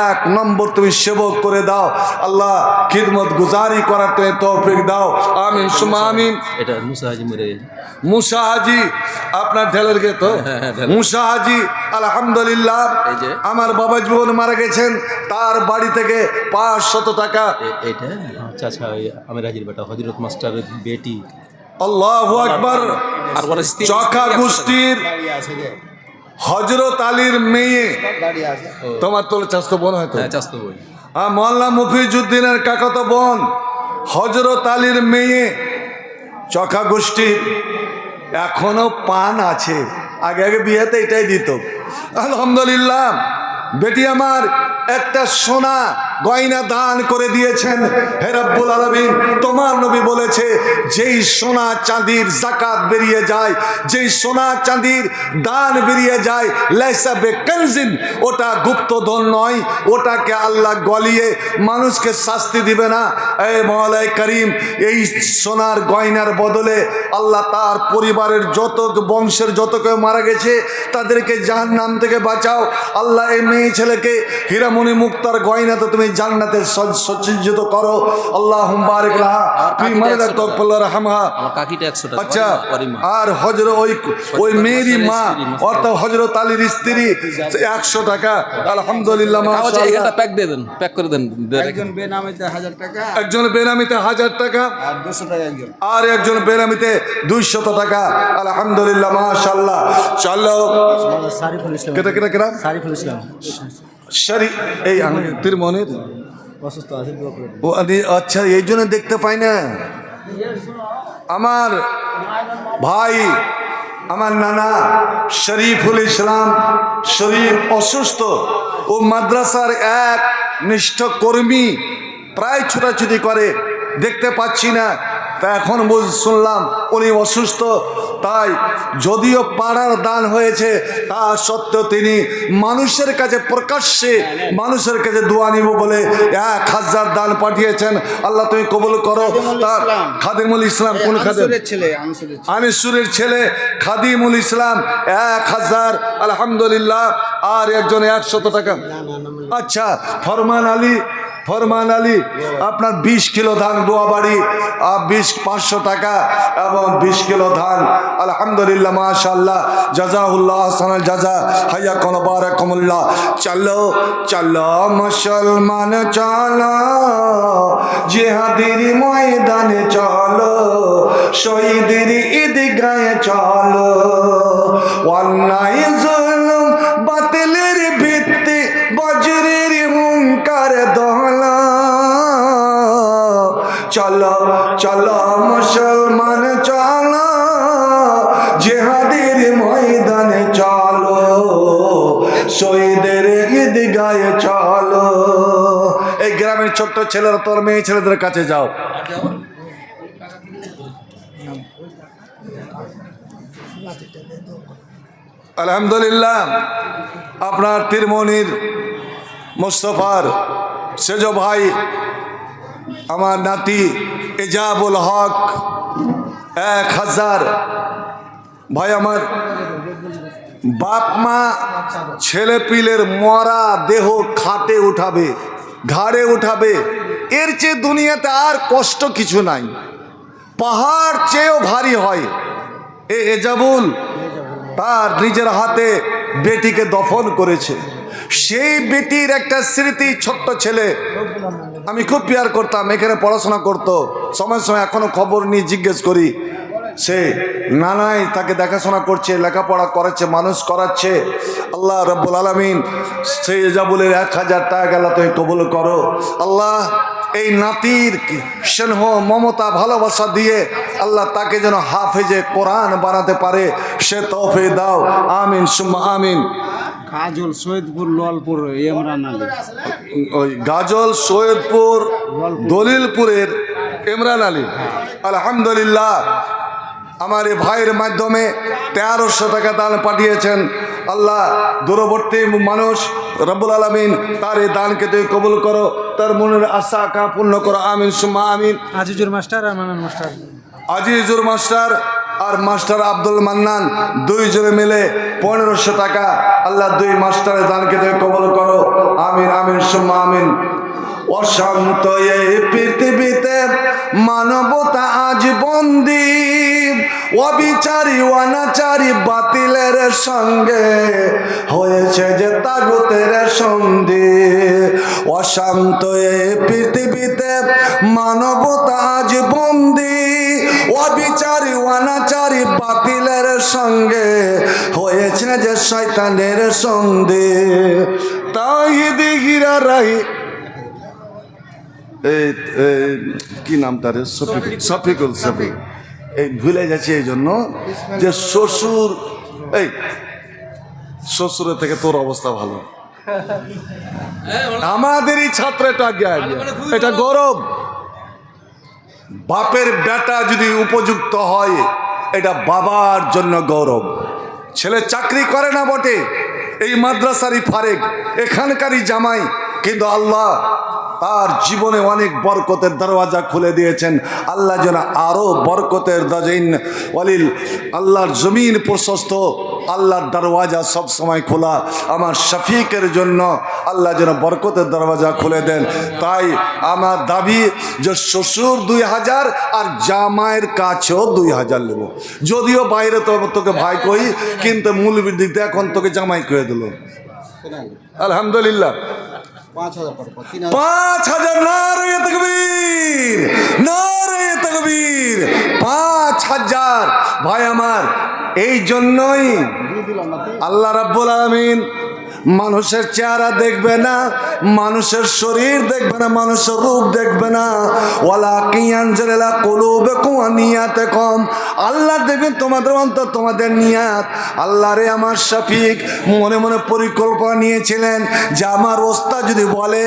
1 নম্বর তুমি সেবক করে দাও। আল্লাহ খিদমত গুজারি করার তুমি তৌফিক দাও। আমিন সুমা আমিন।
এটা মুসা হাজি মরে গেছে।
মুসা হাজি আপনার ঢেলের গে তো মুসা হাজি আলহামদুলিল্লাহ আমার বাবা জীবন মারা গেছেন, তার বাড়ি থেকে 500 টাকা।
এটা চাচা আমের হাজির বেটা হযরত মাস্টারের বেটি।
আল্লাহু আকবার।
আর বড়
চকা গোষ্ঠীর হযরত আলীর মেয়ে, তোমার তোর চাস্তো বোন হয়তো,
চাস্তো বই।
মোল্লা মফিজউদ্দিনের কাকাতো বোন হযরত আলীর মেয়ে, চকা গোষ্ঠীর এখনো পান আছে। আগে আগে বিয়েতে এটাই দিত। আলহামদুলিল্লাহ বেটি আমার একটা সোনা গয়না দান করে দিয়েছেন। হে রব্বুল আলামিন, তোমার নবী বলেছে যেই সোনা চাঁদির যাকাত বেরিয়ে যায়, যেই সোনা চাঁদির দান বেরিয়ে যায়, লাইসা বেকানজিন, ওটা গুপ্তধন নয়, ওটাকে আল্লাহ গলিয়ে মানুষকে শাস্তি দিবে না। এ মওলাই করিম, এই সোনার গয়নার বদলে আল্লাহ তার পরিবারের যত বংশের যত কেউ মারা গেছে তাদেরকে জাহান্নাম থেকে বাঁচাও। আল্লাহ এই মেয়ে ছেলেকে হীরামণি মুক্তার গয়নাতে তুমি জান্নাতে সজ্জিত করো। আল্লাহুম্মা বারিক লাহা ফি মারিদা তাকবাল্লা রাহমাহা।
আমার কাকিটা 100 টাকা।
আচ্ছা, আর হযরত ওই মেয়েরই মা অর্থাৎ হযরত আলীর স্ত্রী 100 টাকা। আলহামদুলিল্লাহ মাশাআল্লাহ।
এটা প্যাক দিয়ে দেন, প্যাক করে দেন।
একজন বেনামিতে 1000 টাকা,
একজন বেনামিতে 1000 টাকা,
আর 200 টাকা একজন,
আর একজন বেনামিতে 200 টাকা। আলহামদুলিল্লাহ মাশাআল্লাহ। চলো
সারিফুল ইসলাম,
কেটা কেটা কেটা
সারিফুল ইসলাম
শরী এই আঙ্গির মনের
অসুস্থ আছে।
ও আচ্ছা, এই জন্য দেখতে পাই না। আমার ভাই, আমার নানা শরীফুল ইসলাম শরীফ অসুস্থ। ও মাদ্রাসার এক নিষ্ঠ কর্মী, প্রায় ছুটাছুটি করে, দেখতে পাচ্ছি না। তা এখন শুনলাম উনি অসুস্থ। তাই যদিও পাড়ার দান হয়েছে, তা সত্ত্বেও তিনি মানুষের কাছে প্রকাশ্যে মানুষের কাছে দোয়া নিব বলে 1000 দান পাঠিয়েছেন। আল্লাহ তুমি কবুল করো। তার খাদিমুল ইসলাম, কোন খাদিম?
ছেলে
আনিসুরের ছেলে খাদিমুল ইসলাম 1000। আলহামদুলিল্লাহ। আর একজন 100 টাকা। আচ্ছা, ফরমান আলী আপনার 20 কিলো ধান দোয়াবাড়ি, 500 টাকা এবং 20 কিলো ধান। আলহামদুলিল্লাহ মাশাআল্লাহ। জাযাহুল্লাহ আহসানাল জাযা। হাইয়াকুম বারাকাতুল্লাহ। চলো চলো মুসলমান চলো, জিহাদের ময়দানে চলো, শহীদের ঈদগাহে চলো, অন্যায় জুলুম বাতিলের ভিত্তি বজ্রের হুঙ্কার দোলা। চলো চলো মুসলমান চলো, জিহাদের ময়দানে চলো, শহীদের ঈদগাহে চলো। এই গ্রামের ছোট্ট ছেলেরা তোর মেয়ে ছেলেদের কাছে যাও। আলহামদুলিল্লাহ। আপনার তিরমনির মোস্তফার সেজ ভাই, আমার নাতি এজাবুল হক 1000। ভাই আমার, বাপ মা ছেলে পিলের মরা দেহ খাটে উঠাবে, ঘাড়ে উঠাবে, এর চেয়ে দুনিয়াতে আর কষ্ট কিছু নাই। পাহাড় চেয়েও ভারী হয়। এজাবুল তার নিজের হাতে বেটিকে দফন করেছে। সেই বেটির একটা স্মৃতি, ছোট্ট ছেলে, আমি খুব প্যার করতাম, এখানে পড়াশোনা করতো। সময় সময় এখনো খবর নিয়ে জিজ্ঞেস করি। সে নানাই তাকে দেখাশোনা করছে, লেখাপড়া করাচ্ছে, মানুষ করাচ্ছে। আল্লাহ রব্বুল আলামিন সেই এজাবুলের 1000 টাকা গেল তুমি কবুল করো। আল্লাহ এই নাতির স্নেহ মমতা ভালোবাসা দিয়ে আল্লাহ তাকে যেন হাফেজে কোরআন বানাতে পারে, সে তৌফিক দাও। আমিন সুম্মা আমিন।
কাজল সৈয়দপুর লালপুর ইমরান আলী,
ওই গাজল সৈয়দপুর দলিলপুরের ইমরান আলী। আলহামদুলিল্লাহ আমার এই ভাইয়ের মাধ্যমে 1300 টাকা দান পাঠিয়েছেন। আল্লাহ দূরবর্তী মানুষ রব্বুল আলামিন তার এই দানকে তুই কবুল করো, তার মনের আশা আকাঙ্ক্ষা পূর্ণ করো, আমিন সুম্মা আমিন।
আজিজুর মাস্টার আর মানান মাস্টার,
আজিজুর মাস্টার আর মাস্টার আব্দুল মান্নান দুইজনে মিলে 1500 টাকা। আল্লাহ দুই মাস্টারের দানকে তুই কবুল করো, আমিন আমিন সুম্মা আমিন। অশান্ত এই পৃথিবীতে মানবতা আজ বন্দী, অবিচারী অনাচারী বাতিলের সঙ্গে হয়েছে যে তাগুতের সন্ধি। অশান্ত এই পৃথিবীতে মানবতা আজ বন্দী, অবিচারী অনাচারী বাতিলের সঙ্গে হয়েছে যে শয়তানের সন্ধি। তাহিদি গিরা রাহি কি নাম তার, শফিকুল শফিক, এই ভুলে যাচ্ছে এই জন্য যে শ্বশুর, এই শ্বশুরের থেকে তোর অবস্থা ভালো। আমাদেরই ছাত্র, এটা আগে এটা গৌরব। বাপের বেটা যদি উপযুক্ত হয় এটা বাবার জন্য গৌরব। ছেলে চাকরি করে না বটে, এই মাদ্রাসারই ফারেক, এখানকারই জামাই, কিন্তু আল্লাহ তার জীবনে অনেক বরকতের দরওয়াজা খুলে দিয়েছেন। আল্লাহ যেন আরও বরকতের ওয়ালিল আল্লাহর জমিন প্রশস্ত, আল্লাহর দরওয়াজা সব সময় খোলা। আমার শফিকের জন্য আল্লাহ যেন বরকতের দরওয়াজা খুলে দেন। তাই আমার দাবি যে শ্বশুর 2000 আর জামাইয়ের কাছেও 2000 নেব। যদিও বাইরে তো তোকে ভাই কই, কিন্তু মূল বৃদ্ধিতে এখন তোকে জামাই কয়ে দিল। আলহামদুলিল্লাহ 5000 নারে তাকবীর, নারে তাকবীর, 5000 ভাই আমার। এই জন্যই আল্লাহ রাব্বুল আলামিন মানুষের চেহারা দেখবে না, মানুষের শরীর দেখবে না, মানুষের রূপ দেখবে না। ওয়ালাকিন ইয়ানজুরু কুলুবাকুম ওয়া নিয়াতাকুম, আল্লাহ দেখবেন তোমাদের অন্তর, তোমাদের নিয়াত। আল্লাহ রে আমার শফিক মনে মনে পরিকল্পনা নিয়েছিলেন যে আমার ওস্তাদ যদি বলে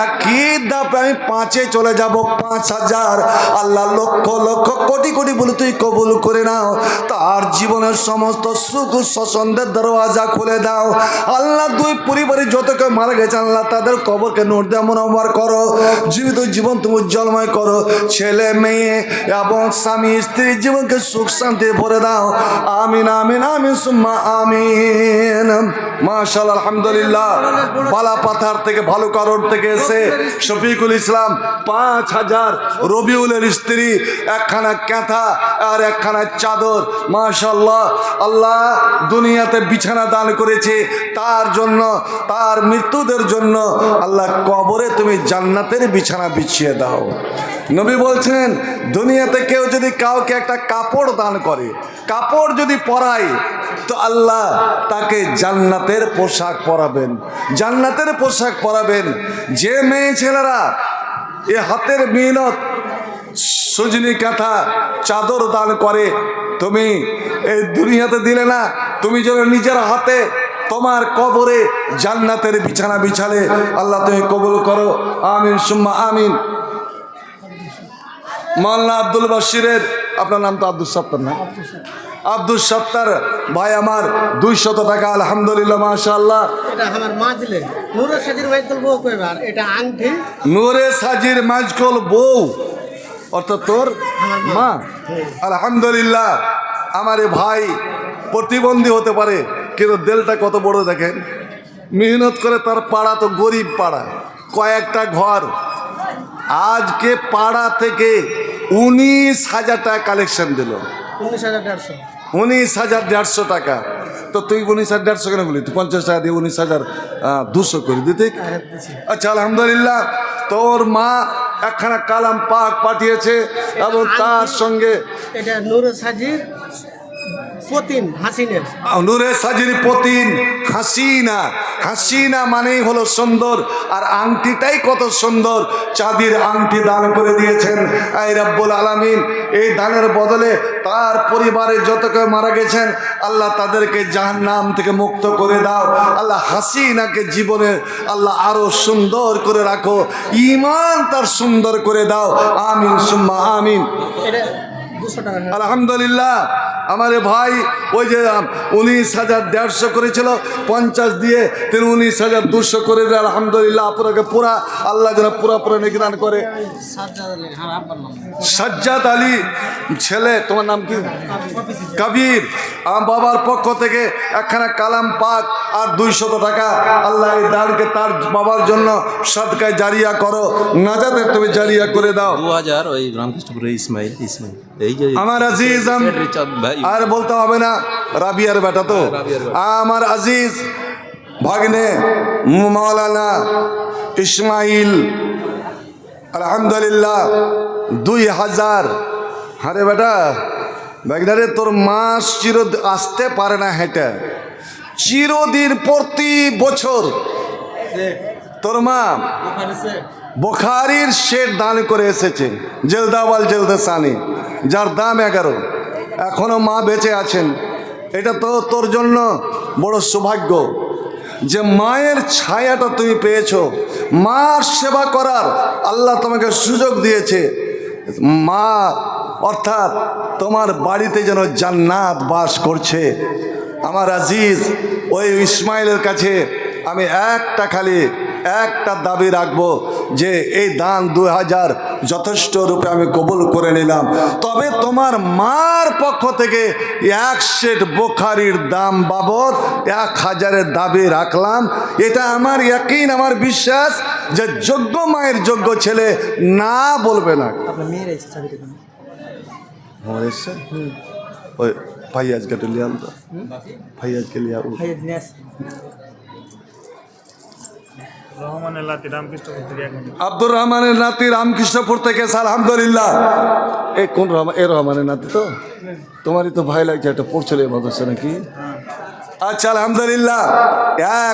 একই ধাপে আমি 5-এ চলে যাব, 5000। আল্লাহ লক্ষ লক্ষ কোটি কোটি বলে তুই কবুল করে নাও, তার জীবনের সমস্ত সুখ স্বচ্ছন্দের দরওয়াজা খুলে দাও। আল্লাহ দুই পরিবারে যত কেউ মারা গেছে আল্লাহ তাদের কবরকে নূর দিয়ে মুনাওয়ার করো, জীবিত জীবন তুমি উজ্জ্বলময় করো। ছেলে মেয়ে এবং স্বামী স্ত্রীর জীবনকে সুখ শান্তি ভরে দাও, আমিন আমিন আমিন সুম্মা আমিন। মাশাআল্লাহ আলহামদুলিল্লাহ। বালা পাথার থেকে ভালো কারোর থেকে এসে শফিকুল ইসলাম 5000, রবিউলের স্ত্রী একখানা কাঁথা আর একখানা চাদর। মাশাআল্লাহ, আল্লাহ দুনিয়াতে বিছানা দান করেছে তার জন্য, তার মৃত্যুদের জন্য। আল্লাহ কবরে তুমি জান্নাতের বিছানা বিছিয়ে দাও। নবী বলছেন দুনিয়াতে কেউ যদি কাউকে একটা কাপড় দান করে, কাপড় যদি পরায়, তো আল্লাহ তাকে জান্নাতের পোশাক পরাবেন, জান্নাতের পোশাক পরাবেন। যে মেয়ে ছেলেরা এ হাতের মেহনত সজনি কাঁথা চাদর দান করে, তুমি এই দুনিয়াতে দিলে না, তুমি যেন নিজের হাতে তোমার কবরে জান্নাতের বিছানা বিছালে, আল্লাহ তুমি কবুল করো, আমিন সুম্মা আমিন। মাওলানা আব্দুল বাশিরের, আপনার নাম তো আব্দুল সত্তার না? আব্দুল সত্তার ভাই আমার 200 টাকা। আলহামদুলিল্লাহ মাশাআল্লাহ।
এটা আমার মা দিলেন, নূরে সাজির মাইকল বউ কইবার, এটা আংটি
নূরে সাজির মাইকল বউ, অর্থাৎ তোর মা। আলহামদুলিল্লাহ। আমার এ ভাই প্রতিবন্ধী হতে পারে, কিন্তু দিলটা কত বড় দেখেন, মেহনত করে। তার পাড়া তো গরিব পাড়া, কয়েকটা ঘর। আজকে পাড়া থেকে 19,000 টাকা কালেকশন দিল।
19,150
19,150 টাকা। তো তুই 19,150 কেন বলি? তুই 50 টাকা দিয়ে 19,200 করে দিতে। আচ্ছা আলহামদুলিল্লাহ। তোর মা একখানা কালাম পাক পাঠিয়েছে এবং তার সঙ্গে
এটা নূরে সাজির পতিন হাসিনের
নূরে সাজির পতিন হাসিনা। হাসিনা মানেই হলো সুন্দর, আর আংটিটাই কত সুন্দর। চাঁদির আংটি দান করে দিয়েছেন এই রব্বুল আলামিন। এই দানের বদলে তার পরিবারে যত কেউ মারা গেছেন, আল্লাহ তাদেরকে জাহান্নাম থেকে মুক্ত করে দাও। আল্লাহ হাসিনাকে জীবনে আল্লাহ আরো সুন্দর করে রাখো, ঈমান তার সুন্দর করে দাও। আমিন সুম্মা আমিন।
এটা 200 টাকা।
আলহামদুলিল্লাহ। আমার এ ভাই ওই যে 19,150 করেছিল, 50 দিয়ে তিনি 19,200 করে দিলেন। আলহামদুলিল্লাহ। আপনাকে পুরা আল্লাহ যেন পুরা নেকি দান করে। সাজ্জাদ আলী ছেলে, তোমার নাম কি? কবির। আমার বাবার পক্ষ থেকে একখানা কালাম পাক আর 200 টাকা। আল্লাহ এই দানকে তার বাবার জন্য সদকায় জারিয়া করো, নাজাতে তুমি জারিয়া করে দাও।
2000 ওই রামকৃষ্ণপুরের ইসমাইল এই যে
আমার আজিজ
রিচার্ড ভাই,
আর বলতে হবে না, রাবিয়ার বেটা তো। আমার আজিজ ভাগ্নে মাওলানা ইসমাইল, আলহামদুলিল্লাহ 2000। আরে বেটা ভাগ্নারে, তোর মাস আসতে পারে না হেঁটে, চিরদিন প্রতি বছর তোর মা বুখারীর শের দান করে এসেছে, জেলদাওয়াল জেলদাসানি, যার দাম 11। এখনো মা বেঁচে আছেন। এটা তো তোর জন্য বড় সৌভাগ্য যে মায়ের ছায়াটা তুমি পেয়েছো, মার সেবা করার আল্লাহ তোমাকে সুযোগ দিয়েছে। মা অর্থাৎ তোমার বাড়িতে যেন জান্নাত বাস করছে। আমার আজিজ, ওই ইসমাইলের কাছে আমি একটা দাবি রাখবো যে এই দান 2000 যথেষ্ট রূপে আমি কবুল করে নিলাম। তবে তোমার মার পক্ষ থেকে 1 সেট বুখারীর দাম বাবদ 1000-এর দাবি রাখলাম। এটা আমার ইয়াকিন, আমার বিশ্বাস যে যোগ্য মায়ের যোগ্য ছেলে না বলবে না।
আপনার মেয়ের এসে চাবি দেবেন।
আমার এসছে ওই ফাইয়াজকে তো লিয়াল তো, ফাইয়াজকে লিয়া
ভাই নেস
আব্দুর রহমানের নাতি রামকৃষ্ণপুর থেকে। আলহামদুলিল্লাহ। এই কোন রহমান? এ রহমানের নাতি তো, তোমারই তো ভাই লাগছে, এটা পড়ছিল এই মাদ্রাসা নাকি? আচ্ছা আলহামদুলিল্লাহ।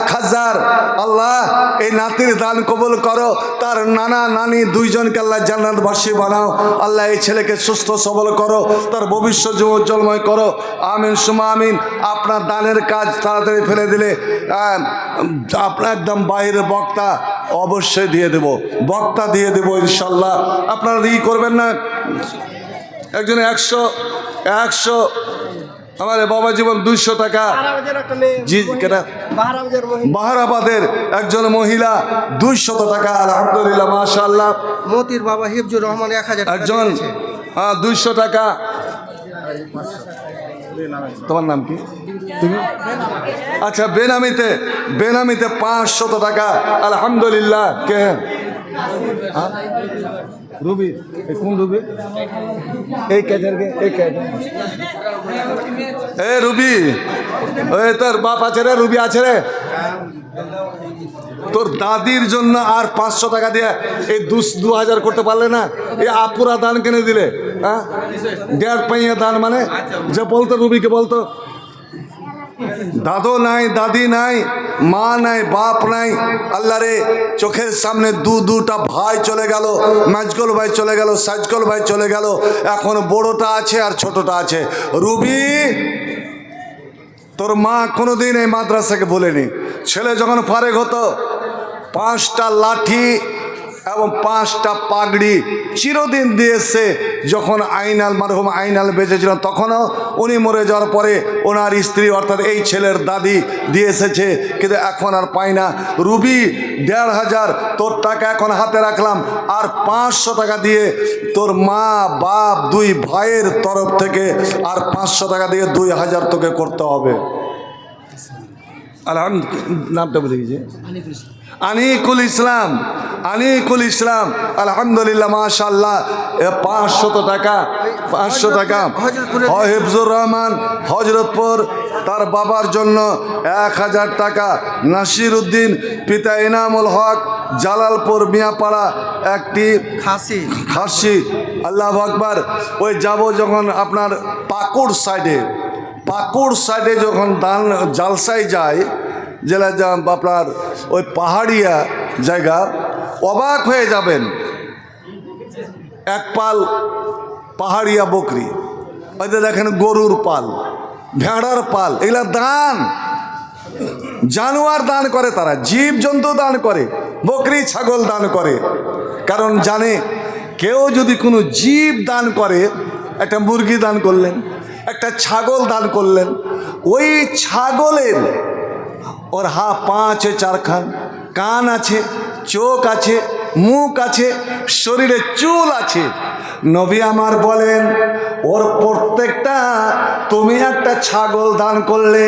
1000 আল্লাহ এই নাতির দান কবুল করো। তার নানা নানি 2 জনকে আল্লাহ জান্নাতবাসী বানাও। আল্লাহ এই ছেলেকে সুস্থ সবল করো, তার ভবিষ্যৎ উজ্জ্বলময় করো। আমিন সুমা আমিন। আপনার দানের কাজ তাড়াতাড়ি ফেলে দিলে আপনার একদম বাইরের বক্তা অবশ্যই দিয়ে দেব, বক্তা দিয়ে দেবো ইনশাল্লাহ। আপনারা ই করবেন না। একজনে 100 আমার বাবা জীবন 200 টাকা। জি কেনা বাহারাবাদের একজন মহিলা 200 টাকা। আলহামদুলিল্লাহ মাশাআল্লাহ।
মতির বাবা হিফজুর রহমান 1000 টাকা
একজন 200 টাকা। তোমার নাম কি? তুমি? আচ্ছা বেনামিতে 500 টাকা। আলহামদুলিল্লাহ। কে? রুবি। কোন রুবি? এই কেজারকে এই কেজার। এ রুবি, ওই তোর বাপ আছে রে, রুবি আছে রে। তোর দাদির জন্য আর 500 টাকা দিয়ে এই 2000 করতে পারলে না? এই আপুরা দান কেনে দিলে? হ্যাঁ, 1.5 পাইয়া দান মানে যে বলতো, রুবিকে বলতো দাদু নাই, দাদি নাই, মা নাই, বাপ নাই। আল্লাহ রে, চোখের সামনে দুটা ভাই চলে গেল, মাজগল ভাই চলে গেল, সাজগল ভাই চলে গেল। এখন বড়টা আছে আর ছোটটা আছে। রুবি, তোর মা কোনোদিন এই মাদ্রাসাকে বলেনি। ছেলে যখন ফারেক হতো 5টা লাঠি এবং 5টা পাগড়ি চিরদিন দিয়েছে। যখন মরহুম আইনাল বেঁচে ছিলেন তখনও, উনি মরে যাওয়ার পরে ওনার স্ত্রী অর্থাৎ এই ছেলের দাদি দিয়ে এসেছে, কিন্তু এখন আর পাই না। রুবি 1500 তোর টাকা এখন হাতে রাখলাম, আর 500 টাকা দিয়ে তোর মা বাপ 2 ভাইয়ের তরফ থেকে আর 500 টাকা দিয়ে 2000 তোকে করতে হবে। আলহামদুলিল্লাহ। নামটা বলে গেছে আনিকুল ইসলাম। আলহামদুলিল্লাহ মাশাআল্লাহ। 500 টাকা। হিফজুর রহমান হজরতপুর, তার বাবার জন্য 1000 টাকা। নাসির উদ্দিন পিতা ইনামুল হক, জালালপুর মিয়াপাড়া একটি খাসি। আল্লাহু আকবার। ওই যাব যখন আপনার পাকুড় সাইডে পাকুড় সাইডে যখন দান জালসায় যায়, জেলা আপনার ওই পাহাড়িয়া জায়গা, অবাক হয়ে যাবেন। এক পাল পাহাড়িয়া বকরি, ওইতে দেখেন গরুর পাল, ভেড়ার পাল, এগুলা দান। জানোয়ার দান করে, তারা জীবজন্তু দান করে, বকরি ছাগল দান করে। কারণ জানে কেউ যদি কোনো জীব দান করে, একটা মুরগি দান করলেন, একটা ছাগল দান করলেন, ওই ছাগলের ওর পা আছে চারখান, কান আছে, চোখ আছে, মুখ আছে, শরীরে চুল আছে। নবী আমার বলেন ওর প্রত্যেকটা, তুমি একটা ছাগল দান করলে,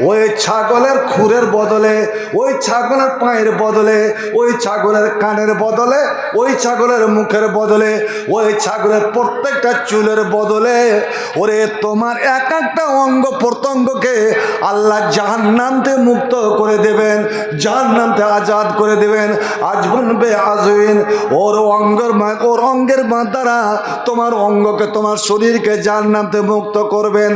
ওই ছাগলের খুরের বদলে, ওই ছাগলের পায়ের বদলে, ওই ছাগলের কানের বদলে, ওই ছাগলের মুখের বদলে, ওই ছাগলের প্রত্যেকটা চুলের বদলে, ওরে তোমার এক একটা অঙ্গ প্রত্যঙ্গকে আল্লাহ জাহান্নামতে মুক্ত করে দেবেন, জাহান্নামতে আজাদ করে দেবেন। আজবন বে আজইন, ওর অঙ্গের দ্বারা তোমার অঙ্গকে, তোমার শরীরকে জাহান্নামতে মুক্ত করবেন।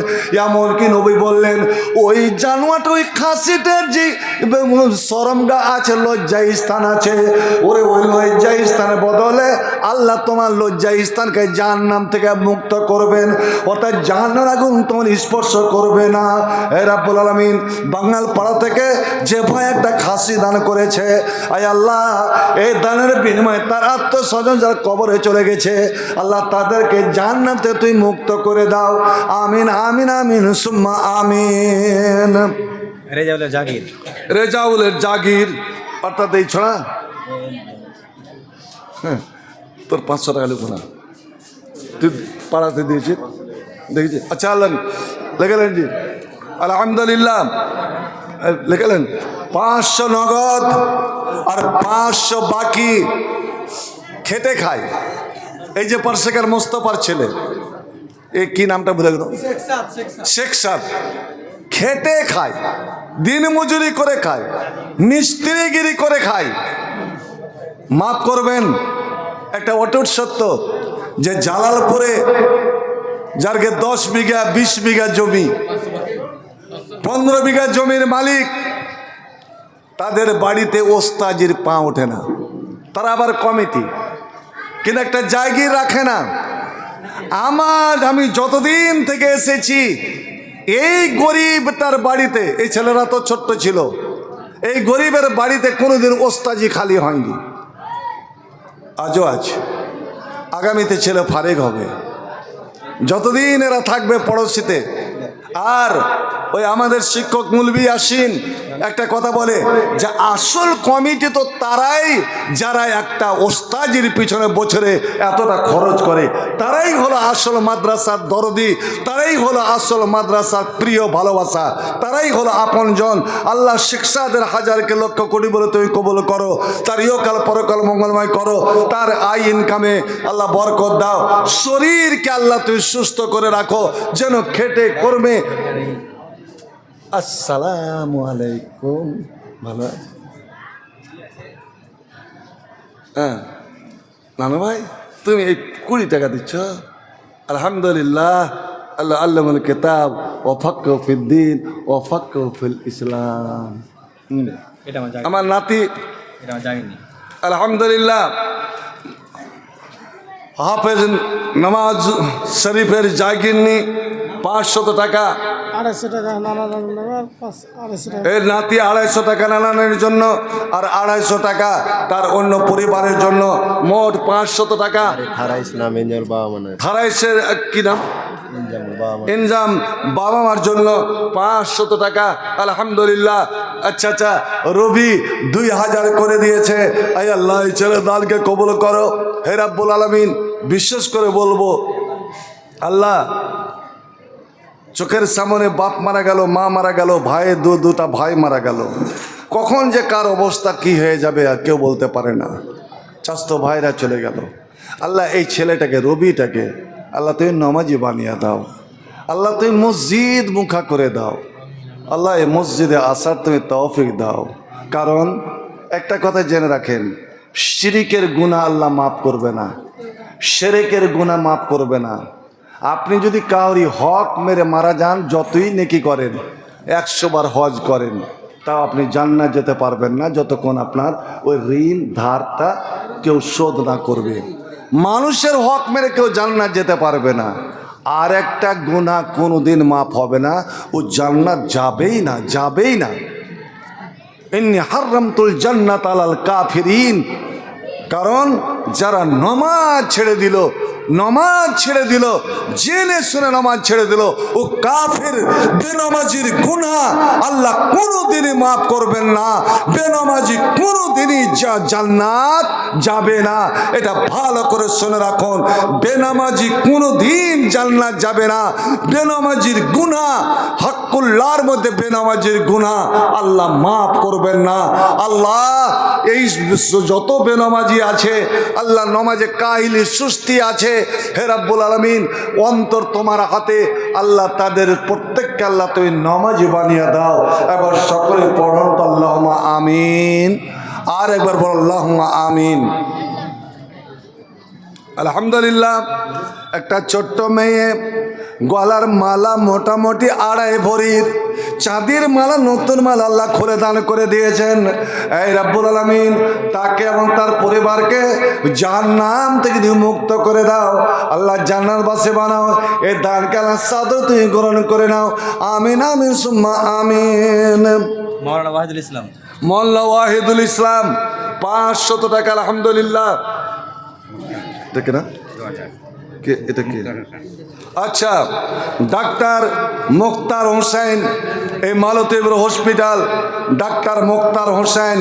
এমনকি নবী বললেন ওই জানোয়ারটা, ওই খাসিটার যে শরমগা আছে, লজ্জা স্থান আছে, ওরে ওই লজ্জা স্থানের বদলে আল্লাহ তোমার লজ্জা স্থানকে জাহান্নাম থেকে মুক্ত করবেন, অর্থাৎ জাহান্নামের আগুন তোমার স্পর্শ করবে না। হে রাব্বুল আলামিন, বাঙাল পাড়া থেকে যে ভাই একটা খাসি দান করেছে, আয় আল্লাহ এই দানের বিনিময়ে তার আত্মস্বজন যারা কবরে চলে গেছে, আল্লাহ তাদেরকে জাহান্নাম থেকে তুই মুক্ত করে দাও। আমিন আমিন আমিন সুম্মা আমিন।
রেজাউলের জাগির,
রেজাউলের জাগির, অর্থাৎ এই ছড়া, হ্যাঁ তোর 500 টাকা লিখো না, তুই পাড়াতে দিয়েছিস, দেখেছি। আচ্ছা আল্লাহ লেখালেন জি, আলহামদুলিল্লাহ লেখালেন 500 নগদ আর 500 বাকি খেটে খায়। এই যে পার্সেকার মোস্তফার ছেলে, এই কি নামটা ভুলে গেল, শেখ সাদ, খেটে খায়, দিন মজুরি করে খায়, মিস্ত্রিগিরি করে খায়। মাফ করবেন, একটা অটুট সত্য যে জালালপুরে যারকে 10 বিঘা 20 বিঘা জমি, 15 বিঘা জমির মালিক, তাদের বাড়িতে ওস্তাজির পা ওঠে না। তারা আবার কমিটি, কিন্তু একটা জায়গায় রাখে না। আমি যতদিন থেকে এসেছি, এই গরিবটার বাড়িতে, এই ছেলেরা তো ছোট্ট ছিল, এই গরিবের বাড়িতে কোনোদিন ওস্তাজি খালি হয়নি। আজও আছে, আগামীতে ছেলে ফারেক হবে, যতদিন এরা থাকবে পড়োশিতে। আর ওই আমাদের শিক্ষক মুলবি আসিন একটা কথা বলে যে আসল কমিটি তো তারাই যারা একটা ওস্তাজির পিছনে বছরে এতটা খরচ করে, তারাই হলো আসল মাদ্রাসার দরদি, তারাই হলো আসল মাদ্রাসার প্রিয় ভালোবাসা, তারাই হলো আপনজন। আল্লাহ শিক্ষাদের হাজারকে লক্ষ কোটি বলে তুমি কবুল করো, তার ইহকাল পরকাল মঙ্গলময় করো, তার আয় ইনকামে আল্লাহ বরকত দাও, শরীরকে আল্লাহ তুমি সুস্থ করে রাখো, যেন খেটে কর্মে। আসসালামু আলাইকুম, ভালো আছে? হ্যাঁ নানু ভাই, তুমি এই 20 টাকা দিচ্ছ, আলহামদুলিল্লাহ। আল্লাহ আল্লামুল কিতাব ও ফাক্কু ফিদ্দিন ও ফাক্কু ফিল ইসলাম।
এটা
আমার নাতি,
এটা জাগিনি,
আলহামদুলিল্লাহ হাফেজ নামাজ শরীফের জাগিরনি 500 টাকা,
250 টাকা নানা 250 টাকা
এর নাতি 250 টাকা নানানের জন্য, আর 250 টাকা তার অন্য পরিবারের জন্য, মোট 500 টাকা।
থারা ইসলাম এঞ্জল বাবা মানে
থারাইশের কি নাম, ইনজাম বাবা মার জন্য 500 টাকা, আলহামদুলিল্লাহ। আচ্ছা আচ্ছা, রবি 2000 করে দিয়েছে। আয় আল্লাহ এই ছেলে দালকে কবুল করো, হে রাব্বুল আলামিন। বিশেষ করে বলবো, আল্লাহ চোখের সামনে বাপ মারা গেল, মা মারা গেল, ভাই দুটা ভাই মারা গেল, কখন যে কার অবস্থা কি হয়ে যাবে আর কেউ বলতে পারে না। চাস্তো ভাইরা চলে গেল। আল্লাহ এই ছেলেটাকে, রবিটাকে আল্লাহ তুমি নামাজি বানিয়ে দাও, আল্লাহ তুমি মসজিদ মুখা করে দাও, আল্লাহ এই মসজিদে আসার তুমি তৌফিক দাও। কারণ একটা কথা জেনে রাখেন, শিরিকের গুনাহ আল্লাহ মাফ করবে না, শিরকের গুনাহ মাফ করবে না। আপনি যদি কাউরি হক মেরে মারা যান, যতই নেকি করেন, 100 বার হজ করেন, তাও আপনি জান্নাত যেতে পারবেন না যতক্ষণ আপনার ওই ঋণ ধারটা কেউ শোধ না করবে। মানুষের হক মেরে কেউ জান্নাত যেতে পারবে না। আর একটা গুনাহ কোনোদিন মাফ হবে না, ও জান্নাত যাবেই না, যাবেই না। ইন্নী হারামতুল জান্নাত আলাল কাফিরিন। কারণ যারা নমাজ ছেড়ে দিল, নমাজ ছেড়ে দিল, জেনে শুনে নমাজ ছেড়ে দিল, ও কাফের বেনামাজির গুনাহ আল্লাহ কোনোদিনই মাফ করবেন না। বেনামাজি কোনোদিনই জান্নাত যাবে না। এটা ভালো করে শুনে রাখুন, বেনামাজি কোনোদিন জান্নাত যাবে না। বেনামাজির গুনাহ, হকুল্লাহর মধ্যে বেনামাজির গুনাহ আল্লাহ মাফ করবেন না। আল্লাহ এই যত বেনামাজি আছে, আল্লাহ নমাজে কাহিলি সুস্তি আছে, হে রাব্বুল আলামিন, অন্তর তোমার হাতে। আল্লাহ তাদের প্রত্যেককে আল্লাহ তুমি নমাজি বানিয়ে দাও। এবার সকলে পড়ুন তো আল্লাহুম্মা আমিন। আর একবার বল আল্লাহুম্মা আমিন। আলহামদুলিল্লাহ। একটা ছোট্ট মেয়ে, গলার মালা মোটামুটি 2.5 ভরির, চাঁদির মালা, নতুন মালা আল্লাহ খুলে দান করে দিয়েছেন। এই রাব্বুল আলামিন তাকে এবং তার পরিবারকে জাহান্নাম থেকে তুমি মুক্ত করে দাও। আল্লাহ জান্নাতবাসী বানাও। এই দানকে আল্লাহ সাদর তুমি গ্রহণ করে নাও। আমিন আমিন সুম্মা আমিন।
মাওলানা ওয়াহিদুল ইসলাম।
মোল্লা ওয়াহিদুল ইসলাম 500 টাকা। আলহামদুলিল্লাহ। দেখে না কে এটা কি? আচ্ছা, ডাক্তার মুক্তার হোসেন, এই মালতীপুর হসপিটাল, ডাক্তার মুক্তার হোসেন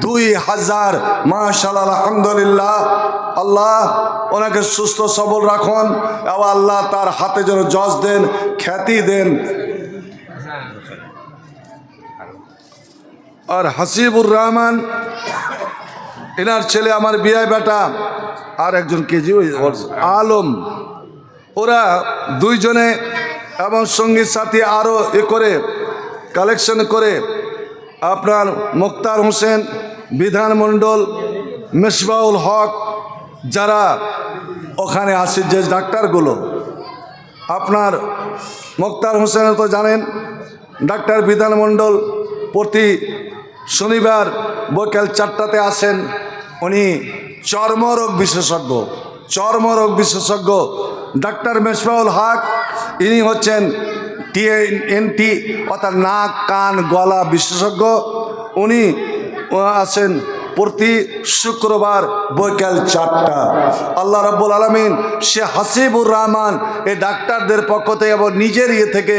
2000। মাশাআল্লাহ, আলহামদুলিল্লাহ। আল্লাহ ওনাকে সুস্থ সবল রাখুন এবং আল্লাহ তার হাতে যেন যশ দেন, খ্যাতি দেন। আর হাসিবুর রহমান, এনার ছেলে আমার বিয়ে বেটা, আর একজন কেজি আলম, ওরা দুইজনে এবং সঙ্গী সাথী আরও করে কালেকশন করে আপনার মুক্তার হোসেন, বিধানমণ্ডল, মেসবাউল হক, যারা ওখানে আসে যে ডাক্তারগুলো, আপনার মুক্তার হোসেন তো জানেন, ডাক্তার বিধানমণ্ডল প্রতি শনিবার বিকেল 4টাতে আসেন। উনি চর্মরোগ বিশেষজ্ঞ, চর্মরোগ বিশেষজ্ঞ। ডাক্তার মেসবাউল হক, ইনি হচ্ছেন TNT অর্থাৎ নাক কান গলা বিশেষজ্ঞ। উনি আসেন প্রতি শুক্রবার বিকেল 4টা। আল্লাহ রাব্বুল আলামিন সে হাসিবুর রহমান এই ডাক্তারদের পক্ষ থেকে এবং নিজের ইয়ে থেকে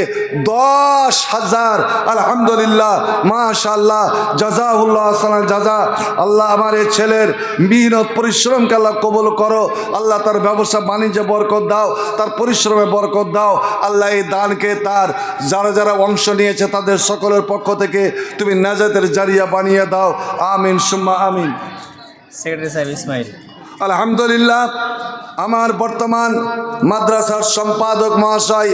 10,000 আলহামদুলিল্লাহ মাশাআল্লাহ জাযাহুল্লাহ হাসানাল জাযা। আল্লাহ আমার এই ছেলের মেহনত পরিশ্রমকে আল্লাহ কবুল করো। আল্লাহ তার ব্যবসা বাণিজ্যে বরকত দাও, তার পরিশ্রমে বরকত দাও। আল্লাহ এই দানকে তার যারা যারা অংশ নিয়েছে তাদের সকলের পক্ষ থেকে তুমি নাজাতের জারিয়া বানিয়ে দাও। আমিন সুম্মা আমিন।
সেক্রেটারি সাহেব ইসমাইল।
আলহামদুলিল্লাহ। আমার বর্তমান মাদ্রাসার সম্পাদক মহাশয়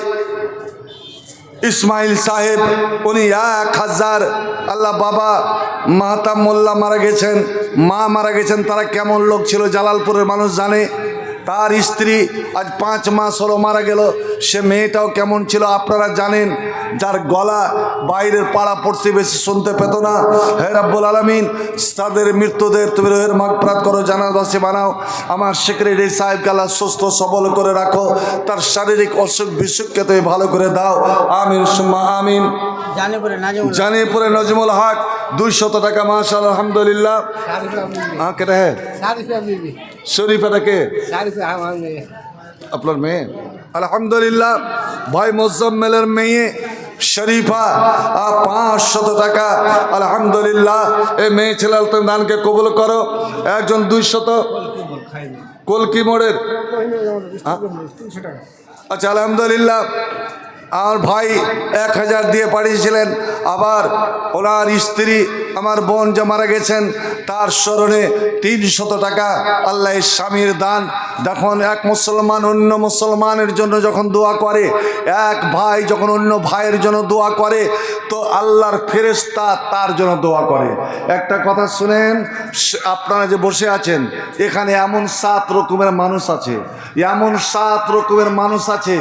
ইসমাইল সাহেব, উনি 1000। আল্লাহ বাবা মাহতাব মোল্লা মারা গেছেন, মা মারা গেছেন। তারা কেমন লোক ছিল জালালপুরের মানুষ জানে। তার স্ত্রী আজ 5 মাস হলো মারা গেল। সে মেয়েটাও কেমন ছিল আপনারা জানেন, যার গলা বাইরের পাড়া প্রতিবেশী শুনতে পেত না। হে রাব্বুল আলামিন তাদের মৃত্যুদের তুমি রোহের মাগফিরাত করো, জান্নাতবাসী বানাও। আমার সেক্রেটারি সাহেবকে আল্লাহ সুস্থ সবল করে রাখো, তার শারীরিক অসুখ বিসুখকে তুমি ভালো করে দাও। আমিন সুম্মা আমিন। জানিপুরে নজমুল হক 200 টাকা। মাশাআল্লাহ, আলহামদুলিল্লাহ। हाँ क्या है শরীফা কে আপনার মেয়ে? আলহামদুলিল্লাহ। ভাই মোজাম্মেলের মেয়ে শরীফা 500 টাকা। আলহামদুলিল্লাহ। এই মেয়ে ছেলে তুমি দানকে কবুল করো। একজন 200 কলকি মোড়ের। আচ্ছা, আলহামদুলিল্লাহ। আমার ভাই 1000 দিয়ে পাঠিয়েছিলেন। আবার ওনার স্ত্রী আমার বোন যে মারা গেছেন তার স্মরণে 300 টাকা আল্লাহ স্বামীর দান। দেখুন এক মুসলমান অন্য মুসলমানের জন্য যখন দোয়া করে, এক ভাই যখন অন্য ভাইয়ের জন্য দোয়া করে, তো আল্লাহর ফেরেশতা তার জন্য দোয়া করে। একটা কথা শুনেন, আপনারা যে বসে আছেন এখানে এমন 7 রকমের মানুষ আছে, এমন 7 রকমের মানুষ আছে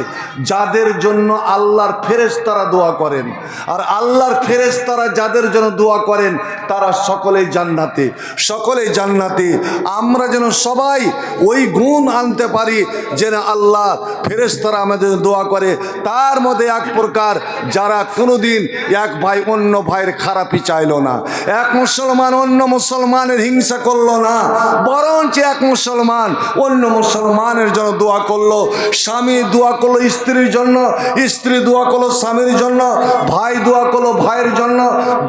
যাদের জন্য আল্লাহর ফেরেশতারা দোয়া করেন। আর আল্লাহর ফেরেশতারা যাদের জন্য দোয়া করেন তারা সকলেই জান্নাতি, সকলেই জান্নাতি। আমরা যেন সবাই ওই গুণ আনতে পারি যে না আল্লাহ ফেরেশতারা আমাদের দোয়া করে। তার মধ্যে এক প্রকার যারা কোনোদিন এক ভাই অন্য ভাইয়ের খারাপই চাইলো না, এক মুসলমান অন্য মুসলমানের হিংসা করলো না, বরঞ্চ এক মুসলমান অন্য মুসলমানের জন্য দোয়া করলো। স্বামী দোয়া করলো স্ত্রীর জন্য, স্ত্রী দোয়া করলো স্বামীর জন্য, ভাই দোয়া করলো ভাইয়ের জন্য,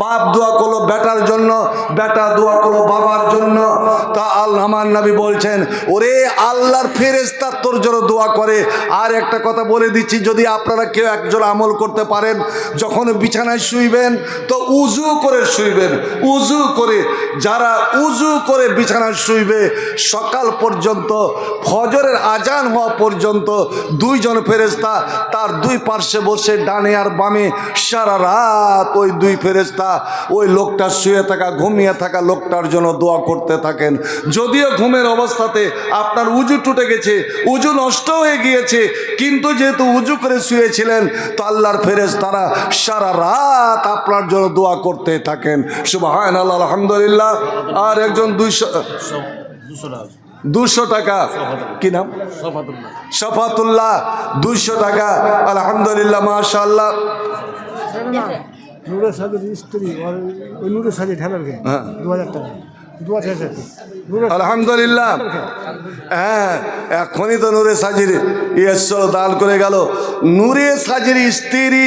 বাপ দোয়া করলো বেটার জন্য, বেটা দোয়া করলো বাবার জন্য। তা আমার নবী বলছেন ওরে আল্লাহর ফেরেশতা তোর জন্য দোয়া করে। আর একটা কথা বলে দিচ্ছি, যদি আপনারা কেউ একজন আমল করতে পারেন, যখন বিছানায় শুইবেন তো উজু করে শুইবেন, উজু করে। যারা উজু করে বিছানায় শুইবে সকাল পর্যন্ত, ফজরের আজান হওয়া পর্যন্ত 2 জন ফেরেশতা তার 2 পার্শ্বে বসে ডানে আর বামে সারা রাত ওই 2 ফেরেশতা ওই লোকটা শুয়ে থাকা ঘুমিয়ে থাকা লোকটার জন্য দোয়া করতে থাকেন। যদিও ঘুমের অবস্থাতে আপনার উজু টুটে গেছে, উজু নষ্ট হয়ে গিয়েছে, কিন্তু যেহেতু উজু করে শুয়েছিলেন তো আল্লাহর ফেরেশতারা সারা রাত আপনার জন্য দোয়া করতে থাকেন। সুবহানাল্লাহ, আলহামদুলিল্লাহ। আর একজন 200 টাকা, কি নাম? শফাতুল্লাহ, 200 টাকা, আলহামদুলিল্লাহ, মাশাআল্লাহ।
নূরের সাথে স্ত্রী ওই নূরের সাথে ঢালার 2000 টাকা দোয়া চাইছে।
আলহামদুলিল্লাহ। হ্যাঁ, এখনই তো নূরে সাজির ঈশ্বর দান করে গেল। নূরে সাজির স্ত্রী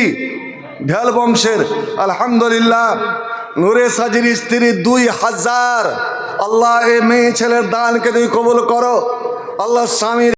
ঢেল বংশের, আলহামদুলিল্লাহ। নূরে সাজির স্ত্রী 2000। আল্লাহ এ মেয়ে ছেলের দানকে তুমি কবুল করো। আল্লাহ স্বামীর